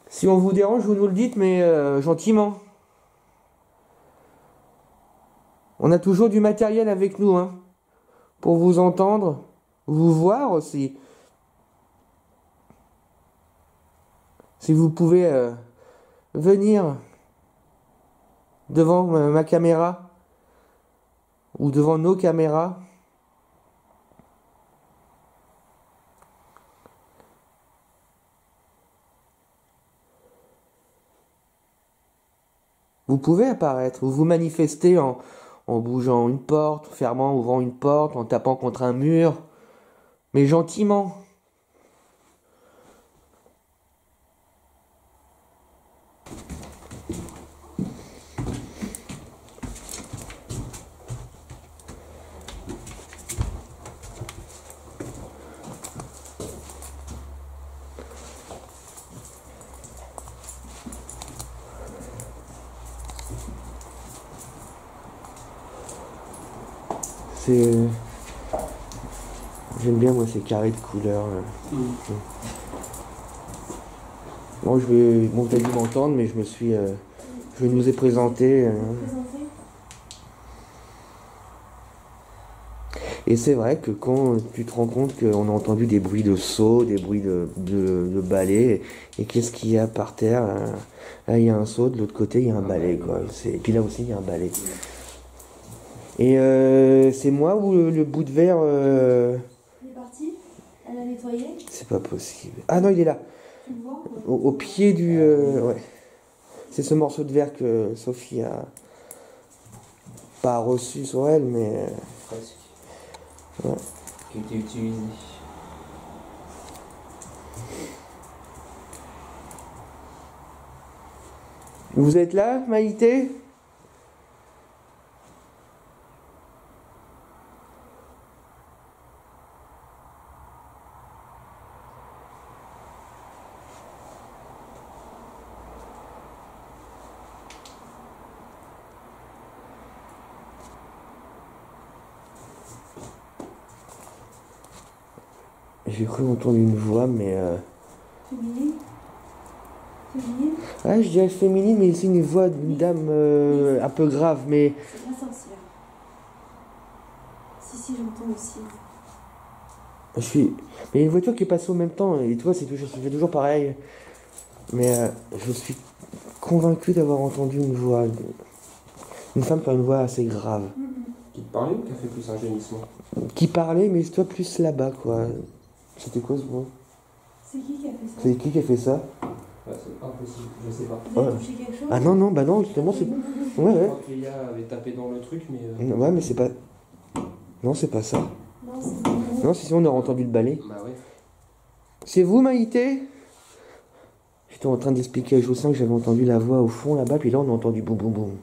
Si on vous dérange, vous nous le dites, mais gentiment. On a toujours du matériel avec nous, hein, pour vous entendre, vous voir aussi. Si vous pouvez venir devant ma caméra ou devant nos caméras. Vous pouvez apparaître, vous vous manifestez en bougeant une porte, fermant, ouvrant une porte, en tapant contre un mur. Mais gentiment. C'est... J'aime bien moi ces carrés de couleurs. Bon, bon, t'as dû m'entendre, mais je nous ai présenté. Et c'est vrai que quand tu te rends compte qu'on a entendu des bruits de seaux, des bruits de balais, et qu'est-ce qu'il y a par terre? Là, il y a un seau, de l'autre côté, il y a un balai, quoi. Et puis là aussi, il y a un balai. Et c'est moi ou le bout de verre Il est parti. Elle a nettoyé. C'est pas possible. Ah non, il est là. Tu le vois? Au pied du... ouais. C'est ce morceau de verre que Sophie a pas reçu sur elle, mais... Presque. Ouais. Qui a été utilisé. Vous êtes là, Maïté? J'ai cru entendre une voix, mais... Féminine. Féminine. Ouais, je dirais féminine, mais c'est une voix d'une dame un peu grave, mais... C'est la sorcière. Si, j'entends aussi. Mais il y a une voiture qui est passée en même temps, et toi, ça fait toujours pareil. Mais je suis convaincu d'avoir entendu une voix... Une femme qui a une voix assez grave. Qui te parlait ou qui a fait plus un gémissement? Qui parlait, mais toi plus là-bas, quoi. C'était quoi ce bruit? C'est qui a fait ça? C'est qui a fait ça? Ouais, c'est impossible, je sais pas. Vous avez touché quelque chose? Ah non, non, bah non, justement, c'est... Ouais, Je ouais. crois que Léa avait tapé dans le truc, mais... Ouais, mais c'est pas... Non, c'est pas ça. Non, c'est pas. Non, sinon on aurait entendu le balai. Bah ouais. C'est vous, Maïté? J'étais en train d'expliquer à Jocelyn que j'avais entendu la voix au fond, là-bas, puis là, on a entendu boum, boum, boum.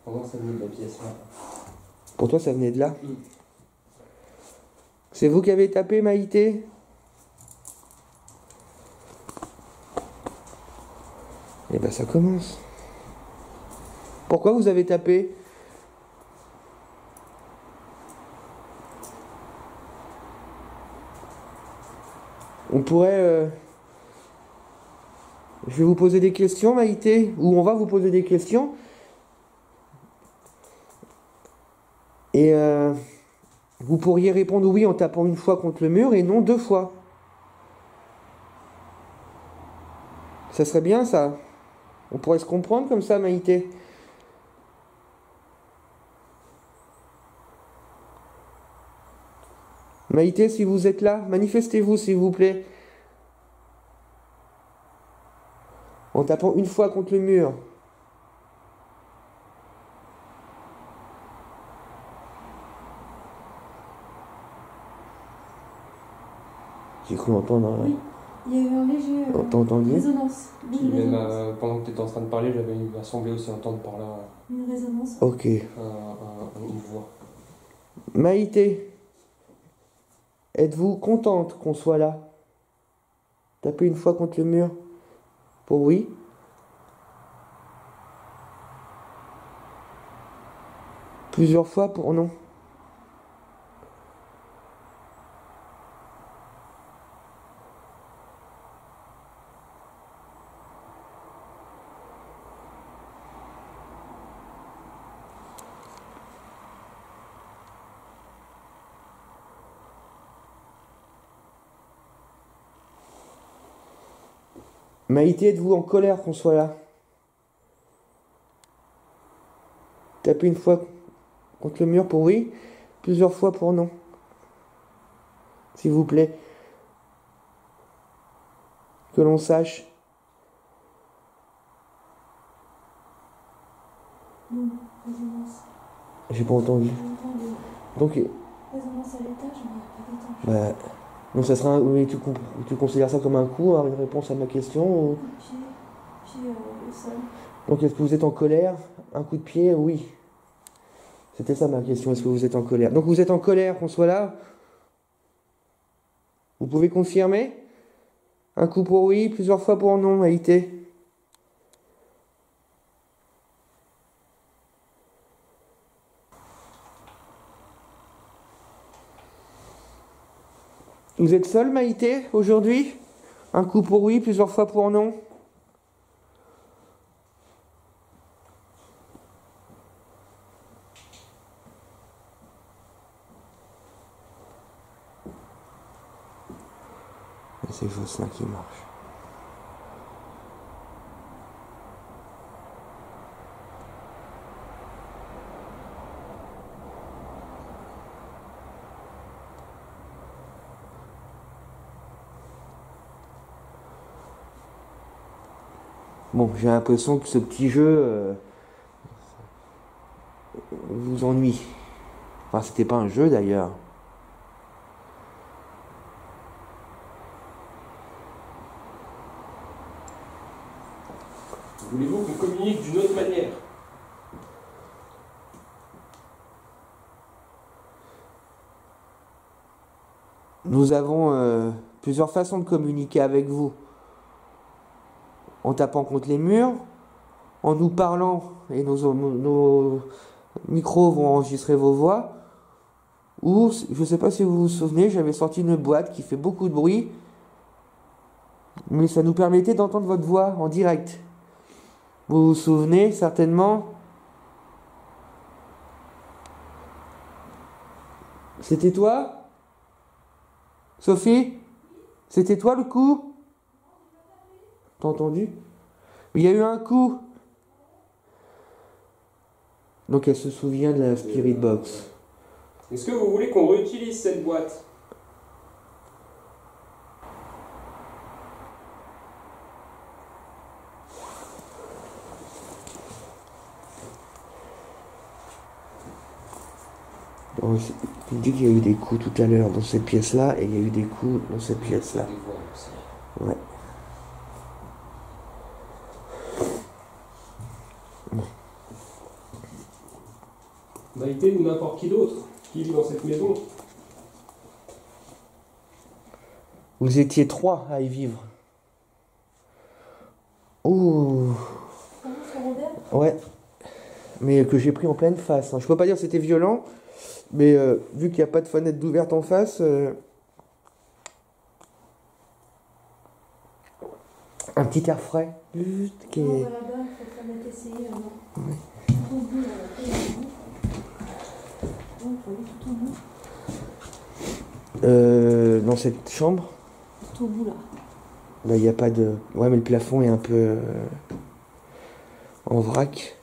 Pendant ça venait de la pièce là. Pour toi, ça venait de là? C'est vous qui avez tapé, Maïté? Eh ben, ça commence. Pourquoi vous avez tapé? On pourrait... Je vais vous poser des questions, Maïté, ou on va vous poser des questions. Et vous pourriez répondre oui en tapant une fois contre le mur et non 2 fois. Ça serait bien, ça. On pourrait se comprendre comme ça, Maïté. Maïté, si vous êtes là, manifestez-vous, s'il vous plaît. En tapant une fois contre le mur. J'ai cru entendre... Oui, il y a eu un léger T'as entendu? résonance. Puis même pendant que tu étais en train de parler, il m'a semblé aussi entendre par là Une résonance. Ok. une voix. Maïté, êtes-vous contente qu'on soit là? Tapez une fois contre le mur. Pour oui. Plusieurs fois pour non. Maïté, êtes-vous en colère qu'on soit là? Tapez une fois contre le mur pour oui, plusieurs fois pour non. S'il vous plaît. Que l'on sache. Non, résonance. J'ai pas entendu. J'ai entendu. Donc, Résonance à l'étage, mais pas d'étage. bah, Donc ça sera oui, tu considères ça comme un coup, hein, une réponse à ma question ou... Coup de pied, puis le sol. Donc est-ce que vous êtes en colère? Un coup de pied? Oui. C'était ça ma question, est-ce que vous êtes en colère? Donc vous êtes en colère qu'on soit là? Vous pouvez confirmer? Un coup pour oui, plusieurs fois pour non, Maïté. Vous êtes seul, Maïté, aujourd'hui? Un coup pour oui, plusieurs fois pour non? Et c'est Jocelyn qui marche. Bon, j'ai l'impression que ce petit jeu vous ennuie. Enfin, c'était pas un jeu d'ailleurs. Voulez-vous qu'on communique d'une autre manière? Nous avons plusieurs façons de communiquer avec vous. En tapant contre les murs, en nous parlant, et nos micros vont enregistrer vos voix, ou, je ne sais pas si vous vous souvenez, j'avais sorti une boîte qui fait beaucoup de bruit, mais ça nous permettait d'entendre votre voix en direct. Vous vous souvenez certainement? C'était toi? Sophie? C'était toi le coup? T'as entendu? Il y a eu un coup. Donc elle se souvient de la Spirit Box. Est-ce que vous voulez qu'on réutilise cette boîte? Donc, il dit qu'il y a eu des coups tout à l'heure dans cette pièce-là et il y a eu des coups dans cette pièce-là. Ouais. Maïté ou n'importe qui d'autre qui vit dans cette maison. Vous étiez 3 à y vivre. Ouh. Ouais. Mais que j'ai pris en pleine face. Hein. Je peux pas dire que c'était violent, mais vu qu'il n'y a pas de fenêtre d'ouverte en face, un petit air frais. Juste qui est... Dans cette chambre, Tout au bout là. bah, il n'y a pas de... Ouais, mais le plafond est un peu en vrac.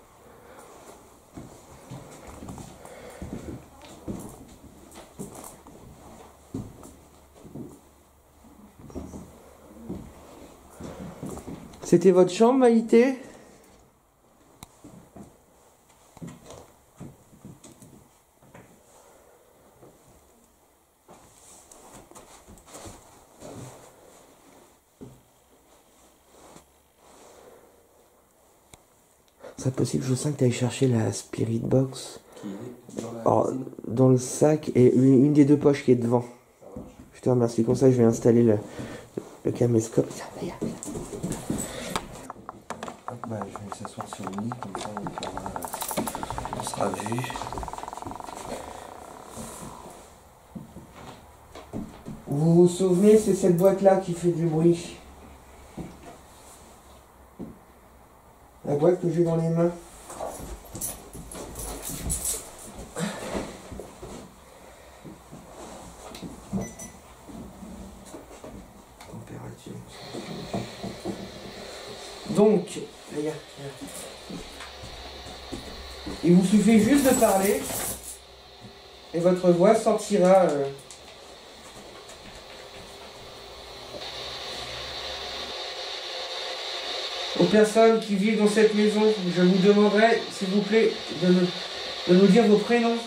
C'était votre chambre, Maïté? C'est possible, je sens que tu ailles chercher la Spirit Box. Qui est dans la Alors, cuisine. dans le sac et une des deux poches qui est devant. Je te remercie. Comme ça, je vais installer le caméscope. Viens. Bah, je vais s'asseoir sur le lit, comme ça on sera vu. Vous vous souvenez, c'est cette boîte-là qui fait du bruit. La boîte que j'ai dans les mains. Température. Donc, regarde. Il vous suffit juste de parler et votre voix sortira. Aux personnes qui vivent dans cette maison, je vous demanderai, s'il vous plaît, de nous dire vos prénoms.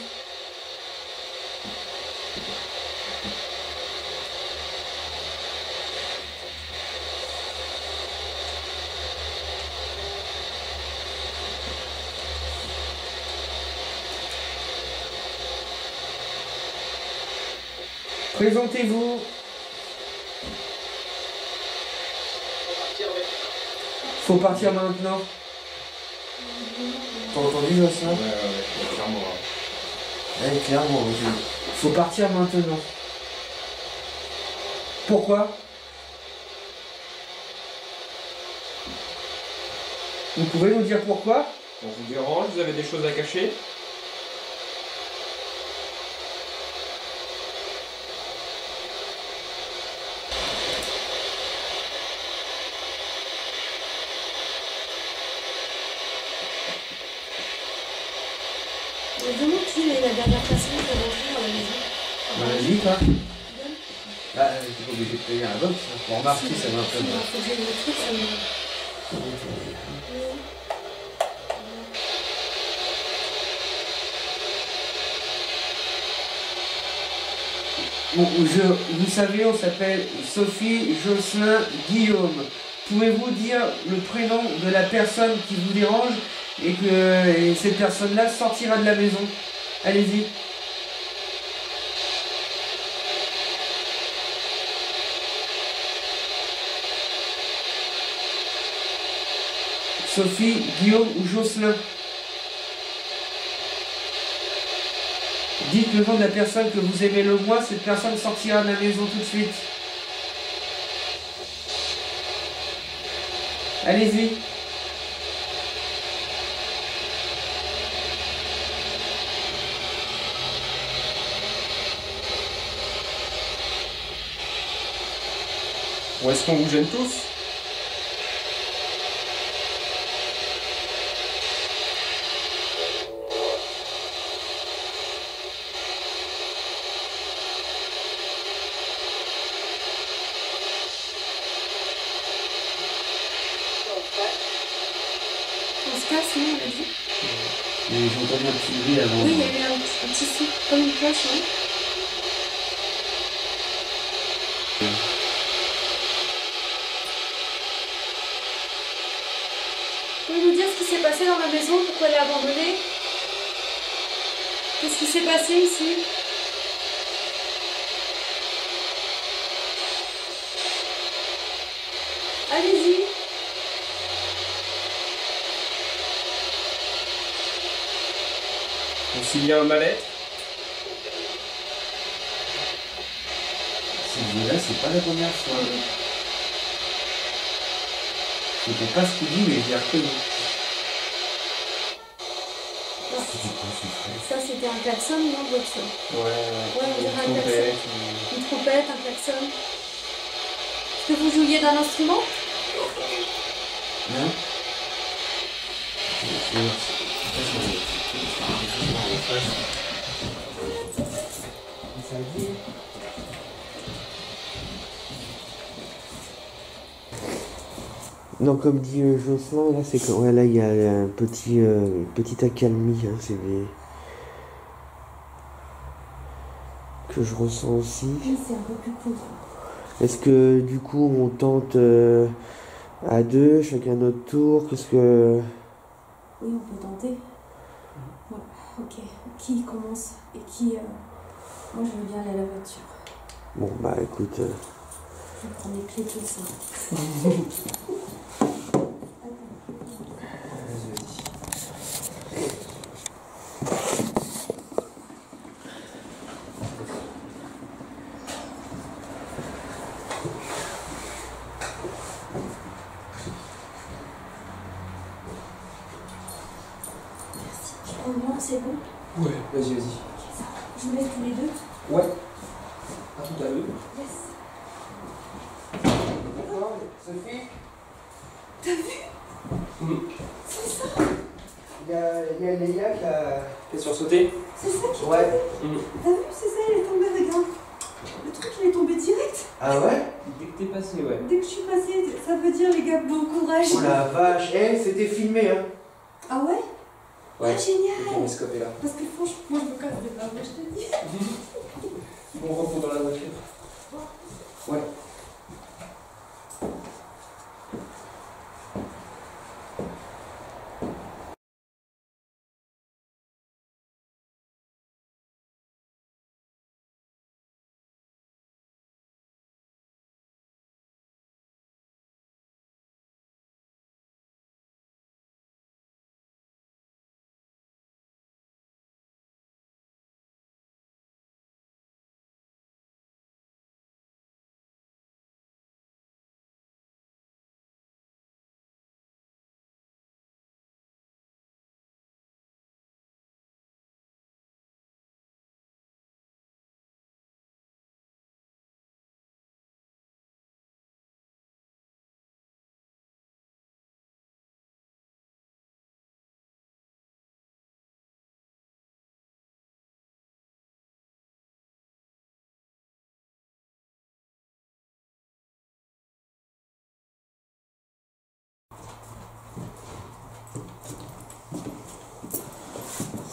Présentez-vous. Faut partir maintenant. T'as entendu ça? Ouais, clairement. Ouais, clairement. Faut partir maintenant. Pourquoi? Vous pouvez nous dire pourquoi? On vous dérange, vous avez des choses à cacher? Demande qui est la dernière personne qui est rentrée dans la maison. Vas-y, toi. Donne. Ah, t'es pas obligé de payer à la box. Pour remarquer, ça va un peu. Si, faut que j'ai le truc, ça me... Bon, vous savez, on s'appelle Sophie, Jocelyn, Guillaume. Pouvez-vous dire le prénom de la personne qui vous dérange et que cette personne-là sortira de la maison? Allez-y. Sophie, Guillaume ou Jocelyn? Dites le nom de la personne que vous aimez le moins, cette personne sortira de la maison tout de suite. Allez-y. Ou est-ce qu'on vous gêne tous? On se casse, non, on a dit? Mais j'ai entendu un petit bruit avant. Oui, il y a eu un petit son, comme une cloche, hein. Vous pouvez nous dire ce qui s'est passé dans la maison, pourquoi elle est abandonnée? Qu'est-ce qui s'est passé ici? Allez-y. On signe un mal-être? Là, c'est pas la première fois. C'était pas ce qu'il dit, mais j'ai reconnu. Ça, c'était un klaxon, non, de voiture? Ouais, on dirait un trompette, Une trompette, un klaxon. Est-ce que vous jouiez d'un instrument? Non. Non, comme dit Jocelyn, là, c'est que ouais, là, il y a un petit, une petite accalmie, hein, c'est des... que je ressens aussi. Oui, c'est un peu plus cool. Est-ce que du coup on tente à deux, chacun notre tour? Qu'est-ce que... Oui, on peut tenter. Ouais, ok. Qui commence? Et qui... Moi, je veux bien aller à la voiture. Bon, bah écoute... Je vais prendre les clés tout ça. Non, c'est bon. Ouais, vas-y. Ok, ça va. Je vous laisse tous les deux. Ouais. À tout à l'heure. Yes. Sophie, T'as vu? C'est ça. il y a Léa qui a... T'es sursauté? C'est ça qui est Ouais. tombé. T'as vu? C'est ça, elle est tombée, regarde. Le truc, il est tombé direct. Ah ouais? Dès que t'es passé, ouais. Dès que je suis passée, ça veut dire, les gars, bon courage. Oh la vache, c'était filmé, hein. Ah ouais? Ouais. Ah, génial. Le caméscope est là. Parce que franchement, moi, je me casse des barres, je te dis. Bon repos dans la voiture. Ouais.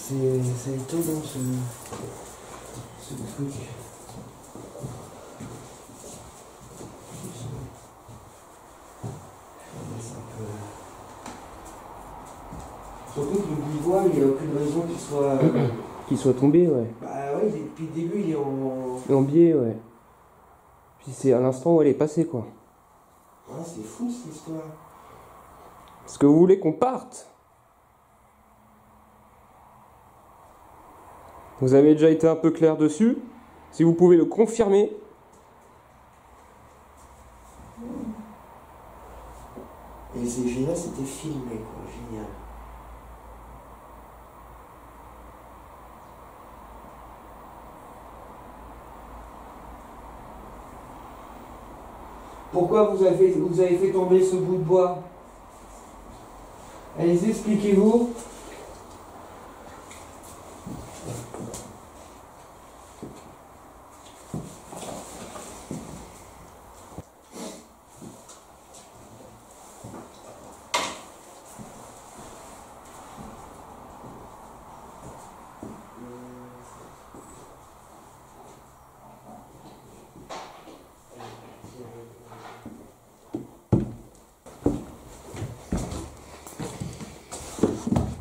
C'est étonnant ce truc. Surtout que le bout de bois, il n'y a aucune raison Qu'il soit tombé, ouais. Bah ouais, depuis le début, il est En biais, ouais. Puis c'est à l'instant où elle est passée, quoi. Ah, c'est fou cette histoire. Est-ce que vous voulez qu'on parte? Vous avez déjà été un peu clair dessus. Si vous pouvez le confirmer. Et c'est génial, c'était filmé, quoi. Génial. Pourquoi vous avez fait tomber ce bout de bois? Allez-y, expliquez-vous.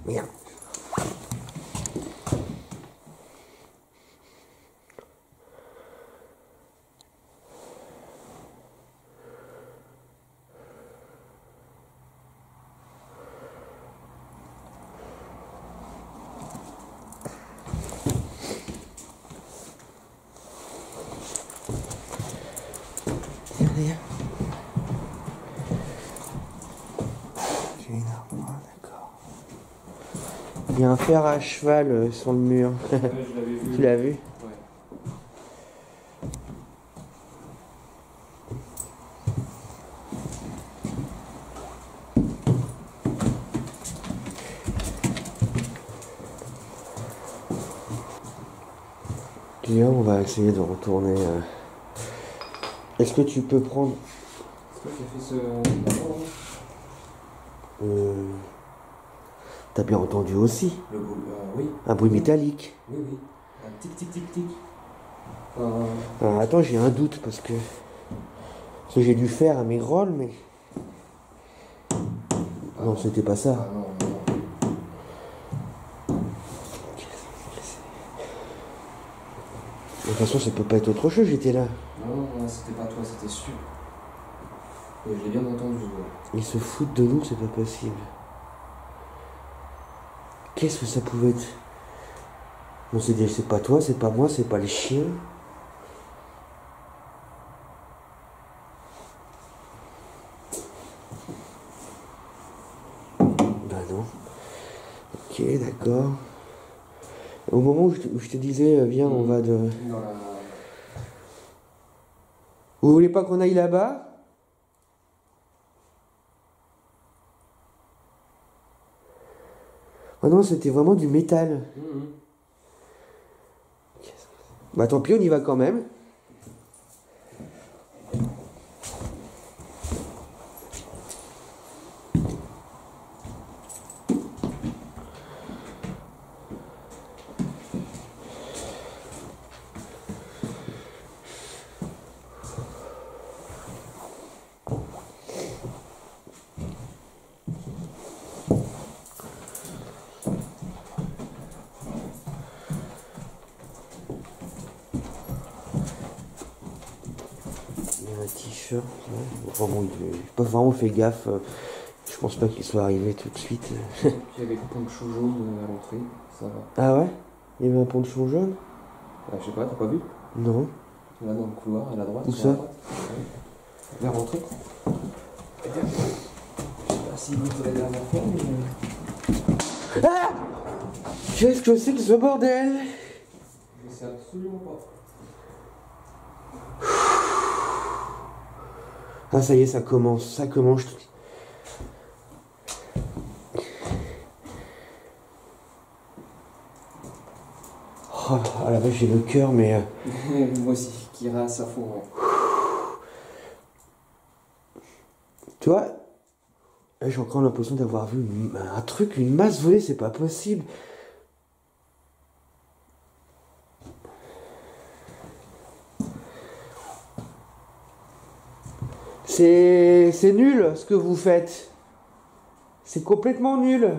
Merde. Derrière. J'ai une armoire, d'accord. Il y a un fer à cheval sur le mur. Ouais, je l'avais vu. Tu l'as vu? Ouais. Bien, on va essayer de retourner. Est-ce que tu peux prendre... C'est toi qui as fait ce... T'as bien entendu aussi? Oui. Un bruit métallique. Oui, oui. Un tic tic tic tic. Alors, attends, j'ai un doute parce que j'ai dû faire à mes grolles, mais... Non, c'était pas ça. Ah non, non. De toute façon, ça peut pas être autre chose, j'étais là. Non, non, c'était pas toi, c'était sûr. Et je l'ai bien entendu. Ouais. Ils se foutent de nous, c'est pas possible. Qu'est-ce que ça pouvait être? On s'est dit, c'est pas toi, c'est pas moi, c'est pas les chiens. Bah non. Ok, d'accord. Au moment où je te disais, viens, on va de... Dans la... Vous voulez pas qu'on aille là-bas? Oh non, c'était vraiment du métal. Bah tant pis, on y va quand même. Il y a un t-shirt. Ouais. Enfin bon, j'ai pas vraiment fait gaffe. Je pense pas qu'il soit arrivé tout de suite. Puis il y avait le poncho jaune à l'entrée, ça va. Ah ouais? Il y avait un poncho jaune? Je sais pas, t'as pas vu? Non. Là dans le couloir, à la droite. Où sur ça? la droite. Ouais. Vers rentrer. Je sais pas si vous la dernière fois, mais... Ah! Qu'est-ce que c'est que ce bordel? Je sais absolument pas. Ah ça y est, ça commence. Oh la vache, j'ai le cœur, mais... Moi aussi, qui rase à fond. Ouais. Tu vois, j'ai encore l'impression d'avoir vu un truc, une masse volée, c'est pas possible. C'est nul ce que vous faites. C'est complètement nul.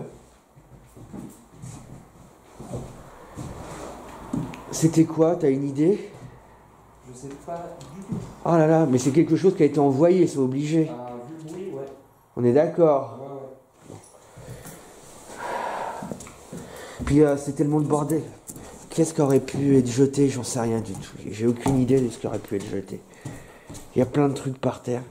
C'était quoi? T'as une idée? Je sais pas du tout. Oh là là, mais c'est quelque chose qui a été envoyé, c'est obligé. Ah, vu le bruit, ouais. On est d'accord. Ouais. Puis c'est tellement le bordel. Qu'est-ce qui aurait pu être jeté? J'en sais rien du tout. J'ai aucune idée de ce qui aurait pu être jeté. Il y a plein de trucs par terre.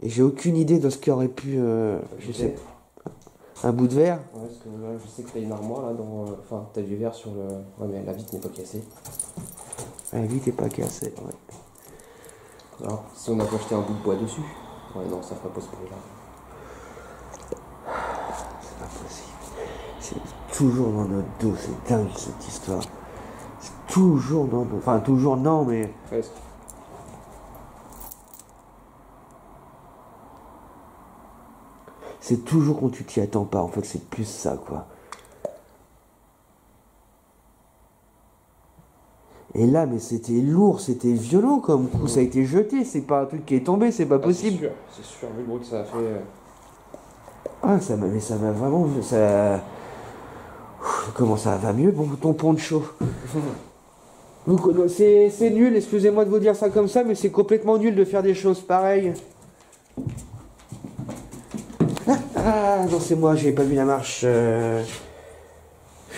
Et j'ai aucune idée de ce qui aurait pu... je sais pas. Un bout de verre? Ouais, parce que là, je sais que t'as une armoire là dans. Enfin, t'as du verre sur le. Ouais, mais la vitre n'est pas cassée. La vie t'es pas cassée, ouais. Alors, si on a pas jeté un bout de bois dessus. Ouais, non, ça ferait pas ce bruit-là. C'est pas possible. C'est toujours dans notre dos, c'est dingue cette histoire. C'est toujours dans notre... Enfin, toujours non, mais... Presque. C'est toujours quand tu t'y attends pas, en fait, c'est plus ça, quoi. Et là, mais c'était lourd, c'était violent comme coup, ça a été jeté, c'est pas un truc qui est tombé, c'est pas possible. C'est sûr, vu le bruit que ça a fait. Ah, mais ça m'a vraiment... Ça... Comment ça va mieux, bon, ton poncho? C'est nul, excusez-moi de vous dire ça comme ça, mais c'est complètement nul de faire des choses pareilles. Ah, non, c'est moi, j'ai pas vu la marche. Elle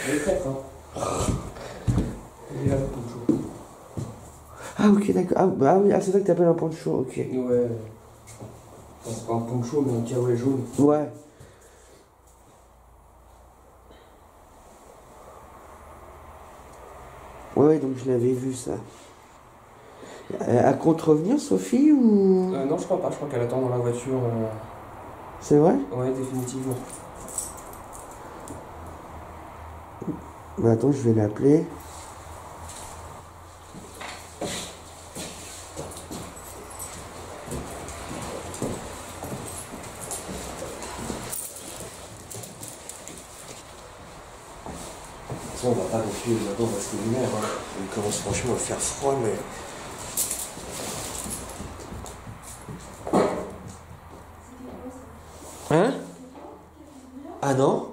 est faite, hein. Il est là, le poncho. Ah, ok, d'accord. Ah, bah oui, c'est ça que t'appelles un poncho, ok. Ouais. Enfin, c'est pas un poncho, mais un caouet jaune. Ouais. Ouais, donc je l'avais vu, ça. Elle compte revenir, Sophie, ou... Non, je crois pas, je crois qu'elle attend dans la voiture. C'est vrai? Ouais, définitivement. Bah attends, je vais l'appeler. On va pas non plus là-bas parce que l'hiver, hein. Il commence franchement à faire froid, mais... Hein? Ah non?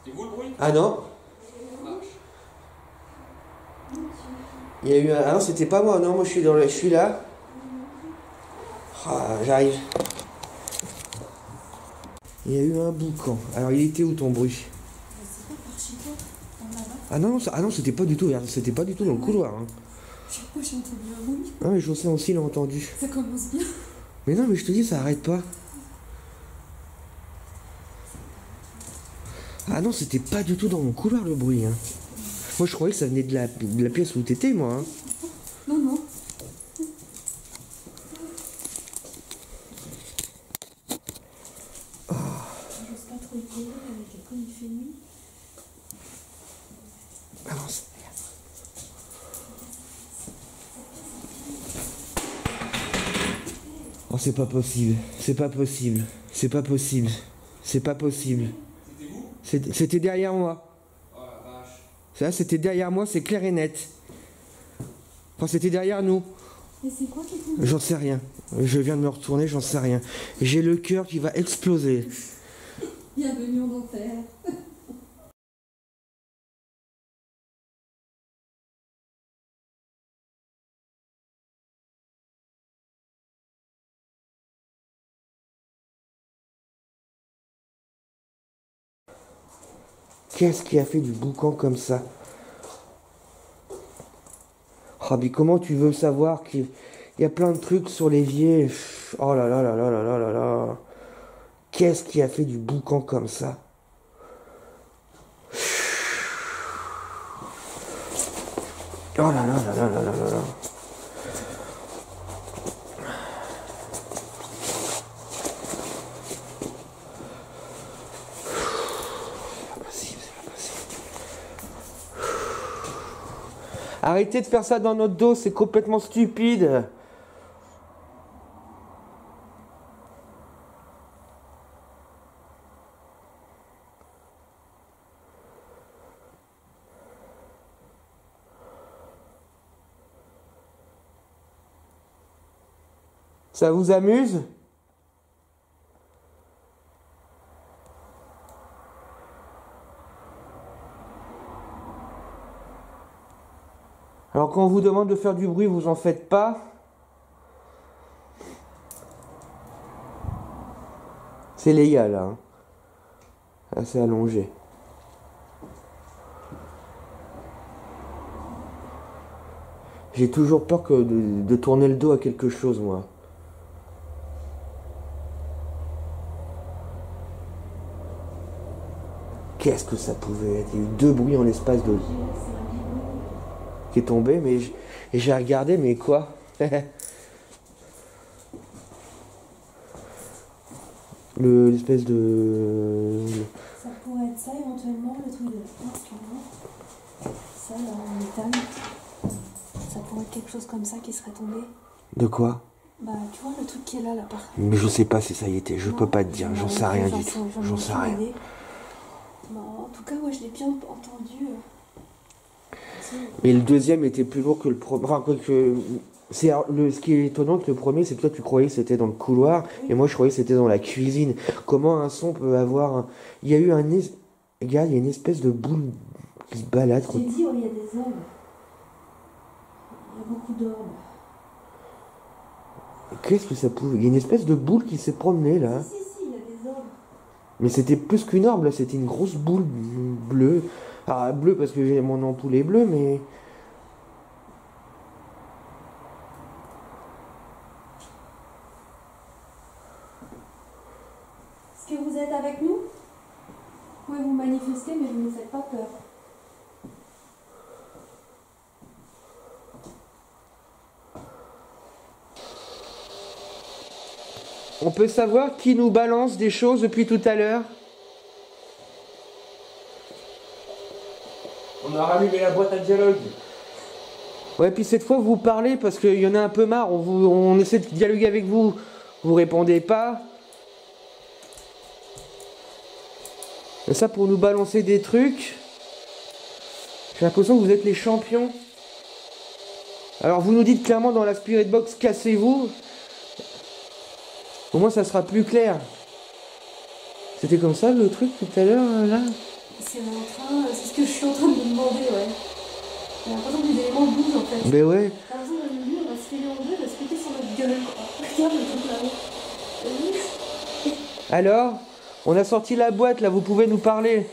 C'était vous le bruit? Ah non? Il y a eu un... Ah non, c'était pas moi, non, moi je suis là. Ah, j'arrive. Il y a eu un boucan. Alors il était où ton bruit? Ah non, c'était pas du tout, regarde, c'était pas du tout dans le couloir. Hein. Je sais pas, j'ai entendu un bruit. Non mais José aussi l'a entendu. Ça commence bien. Mais non mais je te dis, ça arrête pas. Ah non, c'était pas du tout dans mon couloir le bruit. Hein. Moi je croyais que ça venait de la pièce où t'étais, moi. Hein. Non, non. J'ose pas trop éclairer avec comme il fait nuit. Avance. Oh, c'est pas possible. C'est pas possible. C'est pas possible. C'est pas possible. C'était vous? C'était derrière moi. Oh la vache. Ça, c'était derrière moi, c'est clair et net. Enfin, c'était derrière nous. Et c'est quoi qui tombe? J'en sais rien. Je viens de me retourner, j'en sais rien. J'ai le cœur qui va exploser. Bienvenue en enfer. Qu'est-ce qui a fait du boucan comme ça? Oh, mais comment tu veux savoir qu'il y a plein de trucs sur l'évier? Oh là là là là là là là là. Qu'est-ce qui a fait du boucan comme ça? Oh là là là là là là là là. C'est pas possible, c'est pas possible. Arrêtez de faire ça dans notre dos, c'est complètement stupide. Ça vous amuse? Alors quand on vous demande de faire du bruit, vous en faites pas. C'est légal, hein. Assez allongé. J'ai toujours peur de tourner le dos à quelque chose, moi. Qu'est-ce que ça pouvait être? Il y a eu 2 bruits en l'espace de... qui est tombé, mais j'ai regardé, mais quoi? L'espèce de... Ça pourrait être ça éventuellement, le truc de la pince, tu vois. Ça, là, en métal. Ça pourrait être quelque chose comme ça qui serait tombé. De quoi? Bah, tu vois, le truc qui est là, par... Mais je sais pas si ça y était, je peux pas te dire, j'en sais rien du tout. J'en sais rien. Bah, en tout cas, ouais, je l'ai bien entendu. Mais le deuxième était plus lourd que le premier. Enfin, quoique... ce qui est étonnant que le premier, c'est que toi tu croyais que c'était dans le couloir, et moi je croyais que c'était dans la cuisine. Comment un son peut avoir... Il y a eu un... Regarde, il y a une espèce de boule qui se balade. J'ai dit, il y a des orbes. Il y a beaucoup d'orbes. Qu'est-ce que ça pouvait... Il y a une espèce de boule qui s'est promenée là. Si, il y a des orbes. Mais c'était plus qu'une orbe là, c'était une grosse boule bleue. Ah, bleue parce que mon ampoule est bleue, mais... Est-ce que vous êtes avec nous? Vous pouvez vous manifester, mais je ne vous faites pas peur. On peut savoir qui nous balance des choses depuis tout à l'heure? On a rallumé la boîte à dialogue. Ouais, puis cette fois vous parlez parce qu'il y en a un peu marre, on essaie de dialoguer avec vous. Vous répondez pas. Et ça pour nous balancer des trucs. J'ai l'impression que vous êtes les champions. Alors vous nous dites clairement dans la Spirit Box, cassez-vous. Au moins ça sera plus clair. C'était comme ça le truc tout à l'heure là? C'est ce que je suis en train de me demander, ouais. J'ai l'impression que les éléments bougent en fait. Ben ouais. T'as l'impression que le mur va se filer en deux, va se péter sur notre gueule, quoi. Regarde le truc là-haut. Alors, on a sorti la boîte là, vous pouvez nous parler.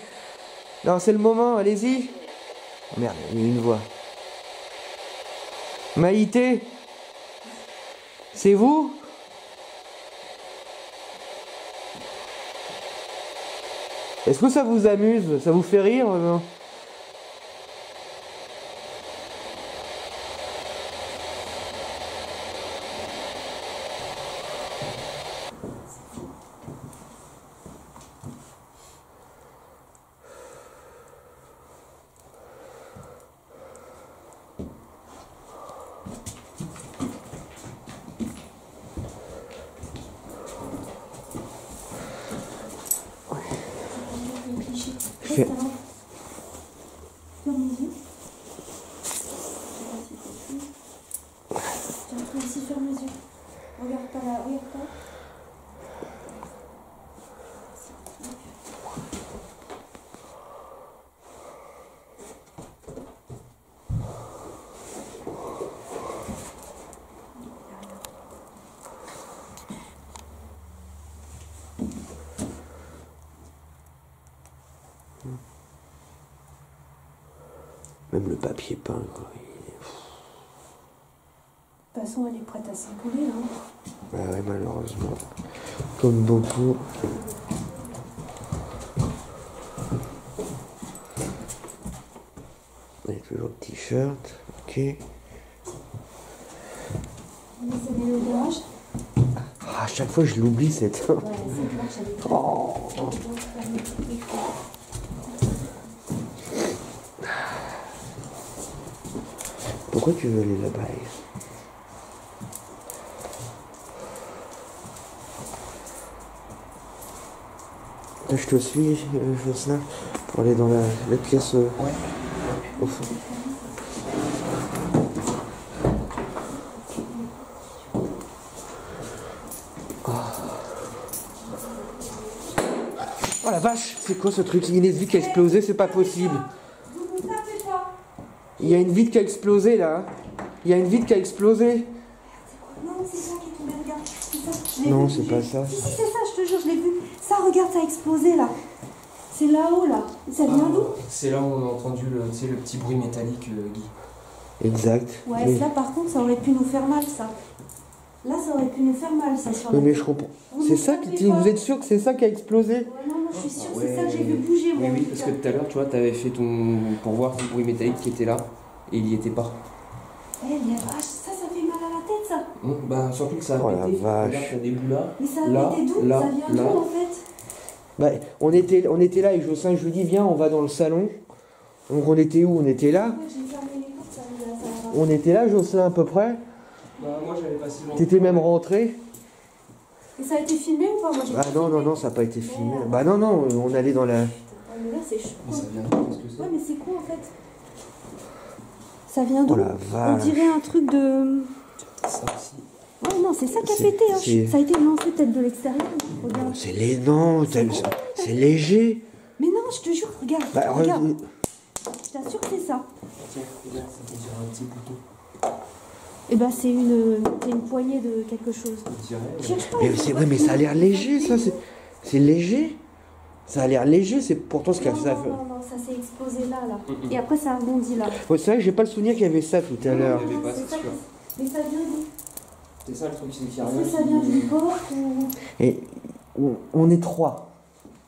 Non, c'est le moment, allez-y. Merde, il y a une voix. Maïté? C'est vous? Est-ce que ça vous amuse? Ça vous fait rire? Ferme les yeux. Tiens, toi aussi, ferme les yeux. Regarde pas là, regarde pas. Même le papier peint, quoi. De toute façon, elle est prête à s'écouler, hein. Bah ouais, malheureusement. Comme beaucoup. Il y a toujours le t-shirt, ok. Vous laissez aller au garage. Ah, à chaque fois je l'oublie cette... Ouais, cette marche, elle est très Oh. Pourquoi tu veux aller là-bas? Là, je te suis, Jocelyn, pour aller dans la pièce au fond. vache, c'est quoi ce truc? Il y a une vitre qui a explosé, c'est pas possible. Vous ne tapez pas. Il y a une vitre qui a explosé là. Il y a une vitre qui a explosé. Non, c'est ça qui est tombé, regarde. C'est ça. Je l'ai Non, vu c'est bouger. pas ça. Si, c'est ça, je te jure, je l'ai vu. Ça, regarde, ça a explosé là. C'est là-haut là. Ça vient d'où? C'est là où on a entendu le petit bruit métallique, Guy. Exact. Ouais, Mais- là par contre, ça aurait pu nous faire mal ça. Là, ça aurait pu nous faire mal ça sur la Oui, mais tête. je comprends. Vous C'est ne ça tapez qui. pas. Vous êtes sûr que c'est ça qui a explosé? Ouais, non, je suis sûre, Ouais. c'est ça que j'ai vu bouger moi. Oui, en oui, tout parce cas. que tout à l'heure, tu vois, t'avais fait ton. pour voir le bruit métallique qui était là, et il y était pas. Eh, mais vache, ça fait mal à la tête ça. Bah, surtout que ça a Oh la pété. vache. Regarde, t'as des bouts là. Mais ça a Là, été d'où? là, Ça vient là. d'où en fait? Bah, on était là avec Jocelyn, je lui dis viens, on va dans le salon. Donc on était où? On était là. Ouais, j'ai fermé les portes, ça va. On était là, Jocelyn, à peu près. Bah, moi j'avais passé longtemps. T'étais même rentré. Et ça a été filmé ou pas? Moi, j'ai Ah pas non, filmé. non, ça n'a pas été filmé. Bah non, non, on allait dans la. Ah, mais là, c'est chaud. Mais ça vient d'où? Qu'est-ce que c'est? Ouais, mais c'est quoi en fait? Ça vient d'où? Oh la On vache. dirait un truc de. Ça aussi. Ouais, non, c'est ça qui a C'est- pété. Hein. c'est- Ça a été lancé peut-être de l'extérieur. Regarde. C'est les. Non, c'est léger. Mais non, je te jure, regarde. Bah, regarde. Je t'assure que c'est ça. Tiens, regarde, ça te dirait un petit bouton. Et bah, c'est une poignée de quelque chose. Ça te dirait. Cherche pas. Mais c'est vrai, mais ça a l'air léger, ça. C'est léger. Ça a l'air léger, c'est pourtant ce Non, qu'a non, ça. non, non, ça s'est explosé là, là. Et après, ça a rebondi là. Ouais, c'est vrai que j'ai pas le souvenir qu'il y avait ça tout à l'heure. Il y avait pas, c'est c'est ça sûr. Mais ça vient d'où? C'est ça le truc, c'est qu'il y a Est-ce rien que ça vient d'une porte ou. Et on est trois.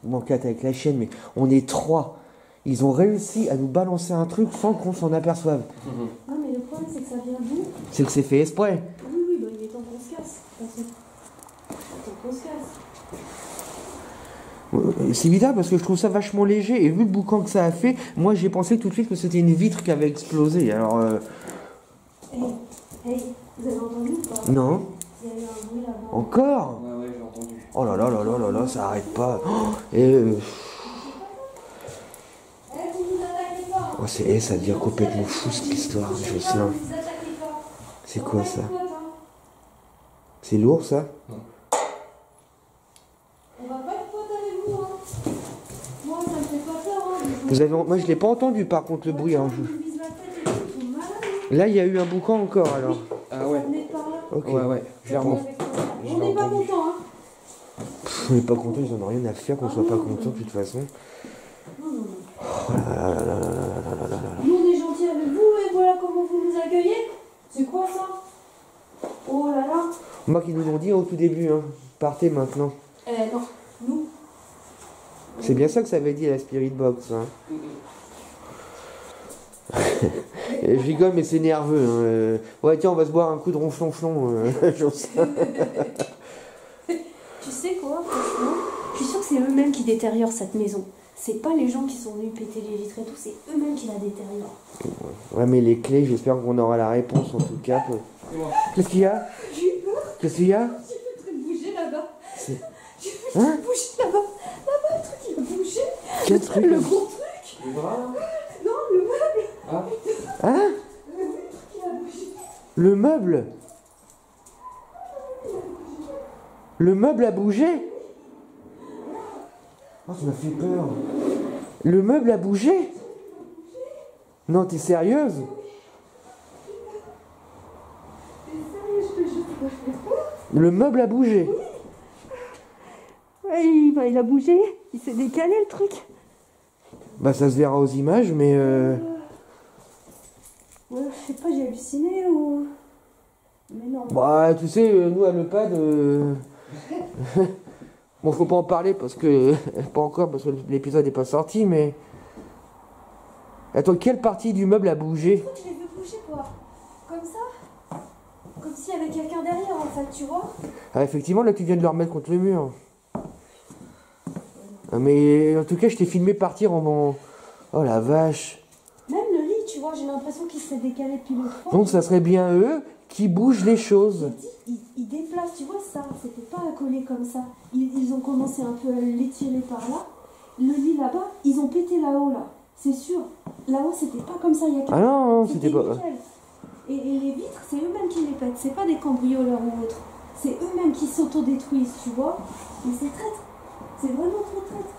Bon, 4 avec la chienne, mais on est trois. Ils ont réussi à nous balancer un truc sans qu'on s'en aperçoive. Non, mais le problème, c'est que ça vient d'où? C'est que c'est fait exprès. Oui, oui, bah, il est temps qu'on se casse. De toute façon. Il est temps qu'on se casse. C'est bizarre parce que je trouve ça vachement léger et vu le boucan que ça a fait, moi j'ai pensé tout de suite que c'était une vitre qui avait explosé. Alors Hey, vous avez entendu ou pas? non, Il y a eu un bruit là-bas. encore. Ouais, ouais, j'ai entendu. Oh là là là là là là, ça arrête pas. Oh, et Eh, vous vous attaquez pas. oh, ça devient complètement fou cette histoire, Jocelyn. Vous vous attaquez pas. C'est quoi ça? On va pas être potes, hein. C'est lourd ça? On va pas être potes avec vous, hein. Moi, ça me fait pas peur, hein. Vous avez, moi je l'ai pas entendu par contre le bruit. Hein. Vous me visez la tête et tout, ils sont malades, hein. Là il y a eu un boucan encore alors. Ah ouais. Ça venait de par là. Ok. Ouais, ouais, clairement. On n'est pas content, hein. Pff, on n'est pas content, ils en ont rien à faire qu'on soit pas content de toute façon. Non, non, non. Oh là là là là là là là là là. Nous, on est gentils avec vous et voilà comment vous nous accueillez. C'est quoi ça? Oh là là. Moi qui nous l'ont dit au tout début, hein. Partez maintenant. Non, nous. C'est bien ça que ça avait dit la Spirit Box. Hein. Et je rigole, mais c'est nerveux. Hein. Ouais, tiens, on va se boire un coup de ronflonflon. Jocelyn. Tu sais quoi, franchement, je suis sûre que c'est eux-mêmes qui détériorent cette maison. C'est pas les gens qui sont venus péter les vitres et tout, c'est eux-mêmes qui la détériorent. Ouais, mais les clés, j'espère qu'on aura la réponse en tout cas. Qu'est-ce qu'il y a? J'ai eu peur, Qu'est-ce qu'il y a? j'ai vu le truc bouger là-bas. C'est- J'ai vu Hein? le truc bouger là-bas. Là-bas, le truc il a bougé. Quel truc? Le gros truc. Le bras là? Non, le meuble. Ah, Hein? Le truc il a bougé. Le meuble? Le meuble a bougé? Oh, ça m'a fait peur. Le meuble a bougé? Non, t'es sérieuse? Je te jure, c'est pas fait. Le meuble a bougé? Ouais, il a bougé. Il s'est décalé le truc. Bah ça se verra aux images, mais Ouais, je sais pas, j'ai halluciné ou. Mais non. bah tu sais, nous à l'EHPAD, bon faut pas en parler parce que pas encore parce que l'épisode n'est pas sorti, mais attends, quelle partie du meuble a bougé? Je l'ai vu bouger quoi. Comme ça. Comme s'il y avait quelqu'un derrière en fait, tu vois. Ah, effectivement, là tu viens de le remettre contre le mur. Ah, mais en tout cas, je t'ai filmé partir en... Oh la vache. Même le lit, tu vois, j'ai l'impression qu'il s'est décalé depuis l'autre fois. Donc ça serait bien eux qui bougent les choses. Ils déplacent, tu vois ça, c'était pas accolé comme ça. Ils ont commencé un peu à l'étirer par là. Le lit là-bas, ils ont pété là-haut là. C'est sûr. Là-haut, c'était pas comme ça il y a quelques Ah non, non, c'était pas... nickel. Et les vitres, c'est eux-mêmes qui les pètent. C'est pas des cambrioleurs ou autres. C'est eux-mêmes qui s'autodétruisent, tu vois. Mais c'est traître. C'est vraiment trop traître.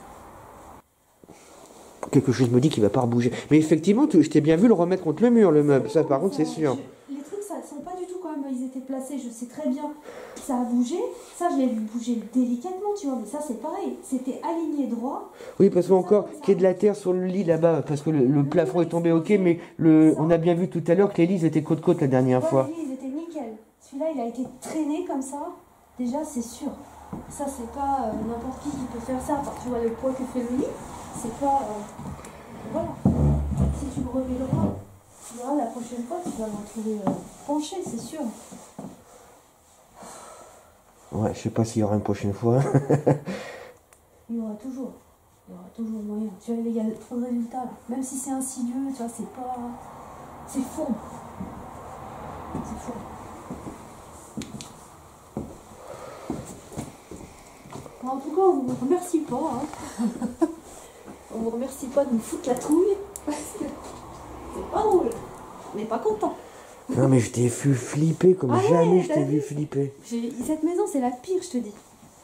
quelque chose me dit qu'il va pas rebouger. Mais effectivement, je t'ai bien vu le remettre contre le mur, le meuble. Ça, par contre, c'est sûr. Les trucs, ça sont pas du tout comme ils étaient placés. Je sais très bien que ça a bougé. Ça, je l'ai vu bouger délicatement, tu vois. Mais ça, c'est pareil. C'était aligné droit. Oui, parce qu'encore, qu'il y ait de la terre sur le lit là-bas, parce que le plafond est tombé, ok, mais on a bien vu tout à l'heure que les lits étaient côte-côte la dernière fois. Les lits, ils étaient nickel. Celui-là, il a été traîné comme ça. Déjà, c'est sûr. Ça, c'est pas n'importe qui peut faire ça. Enfin, tu vois le poids que fait le lit. C'est pas... voilà. Si tu le remets droit, tu verras, la prochaine fois, tu vas le retrouver penché, c'est sûr. Ouais, je sais pas s'il y aura une prochaine fois. Il y aura toujours. Il y aura toujours moyen. Tu vois, il y a trop de résultats là. Même si c'est insidieux, tu vois, c'est pas... C'est fourbe. C'est fourbe. En tout cas, on vous remercie pas. Hein. On vous remercie pas de nous foutre la trouille. Parce que c'est pas drôle. On n'est pas content. Non, mais je t'ai vu flipper comme jamais je t'ai vu flipper. Cette maison, c'est la pire, je te dis.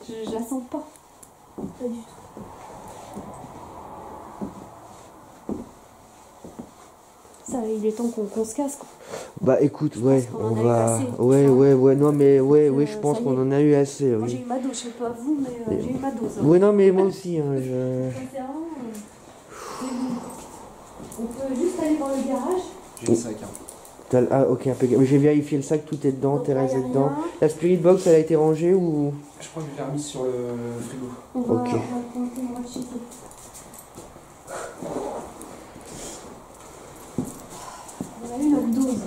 Je la sens pas. Pas du tout. Ça, il est temps qu'on se casse, quoi. Bah écoute, ouais, qu'on on en a eu va... assez, Ouais, non mais ouais, je pense ça y qu'on est. en a eu assez, Moi, j'ai oui. eu ma dose, je sais pas vous, mais j'ai eu ma dose. Hein. Ouais, non, mais moi aussi, hein, Sincèrement, c'est bon. On peut juste aller dans le garage. J'ai le sac. Hein. Ah, ok, impeccable. J'ai vérifié le sac, tout est dedans, Donc, Thérèse là, y est a dedans. rien. La spirit box, elle a été rangée ou... Je crois que je l'ai remise sur le frigo. On va, Ok. on va compter, on va checker. On a eu notre dose.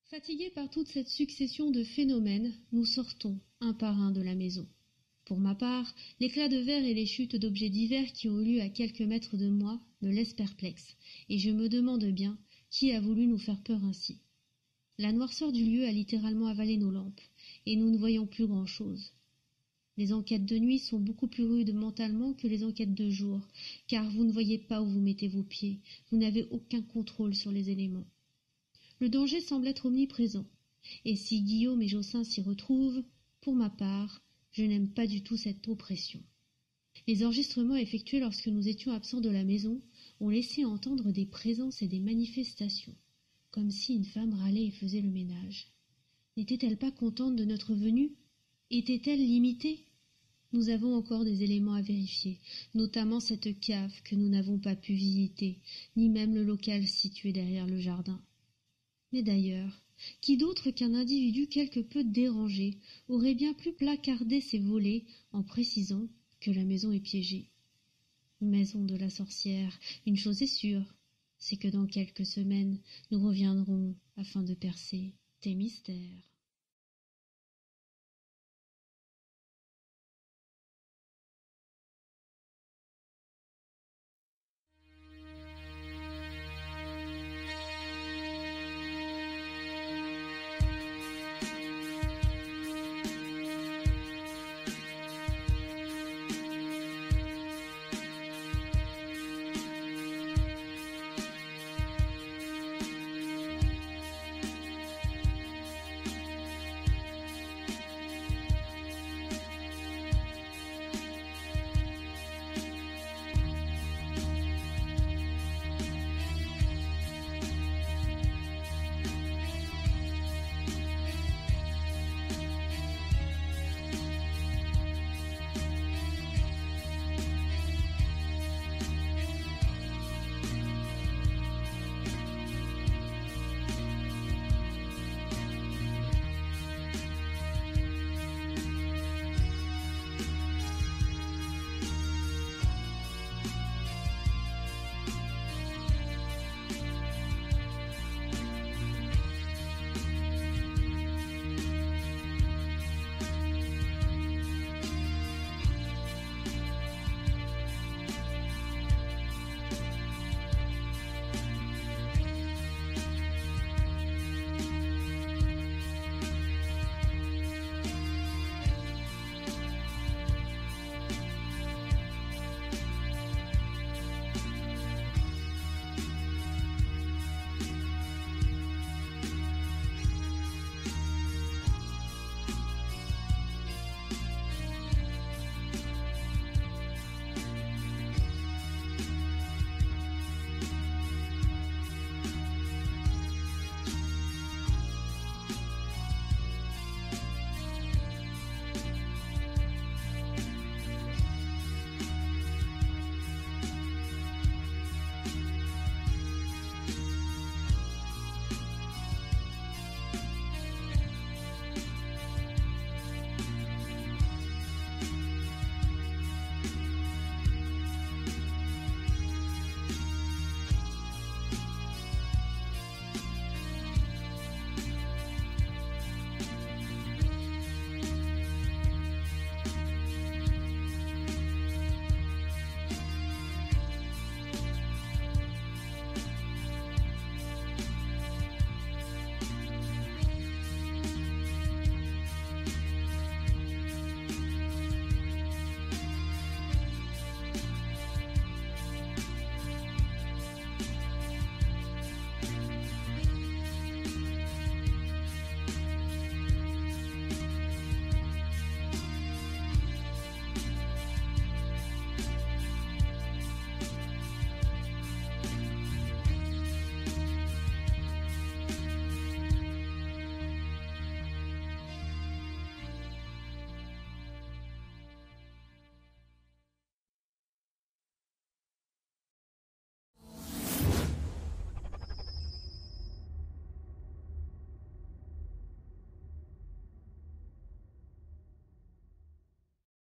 Fatigués par toute cette succession de phénomènes, nous sortons un par un de la maison. Pour ma part, l'éclat de verre et les chutes d'objets divers qui ont eu lieu à quelques mètres de moi me laissent perplexe, et je me demande bien qui a voulu nous faire peur ainsi. La noirceur du lieu a littéralement avalé nos lampes, et nous ne voyons plus grand-chose. Les enquêtes de nuit sont beaucoup plus rudes mentalement que les enquêtes de jour, car vous ne voyez pas où vous mettez vos pieds, vous n'avez aucun contrôle sur les éléments. Le danger semble être omniprésent, et si Guillaume et Jossin s'y retrouvent, pour ma part, je n'aime pas du tout cette oppression. Les enregistrements effectués lorsque nous étions absents de la maison ont laissé entendre des présences et des manifestations, comme si une femme râlait et faisait le ménage. N'était-elle pas contente de notre venue? Était-elle limitée? Nous avons encore des éléments à vérifier, notamment cette cave que nous n'avons pas pu visiter, ni même le local situé derrière le jardin. Mais d'ailleurs, qui d'autre qu'un individu quelque peu dérangé aurait bien pu placarder ses volets en précisant que la maison est piégée? Maison de la sorcière, une chose est sûre, c'est que dans quelques semaines, nous reviendrons afin de percer tes mystères.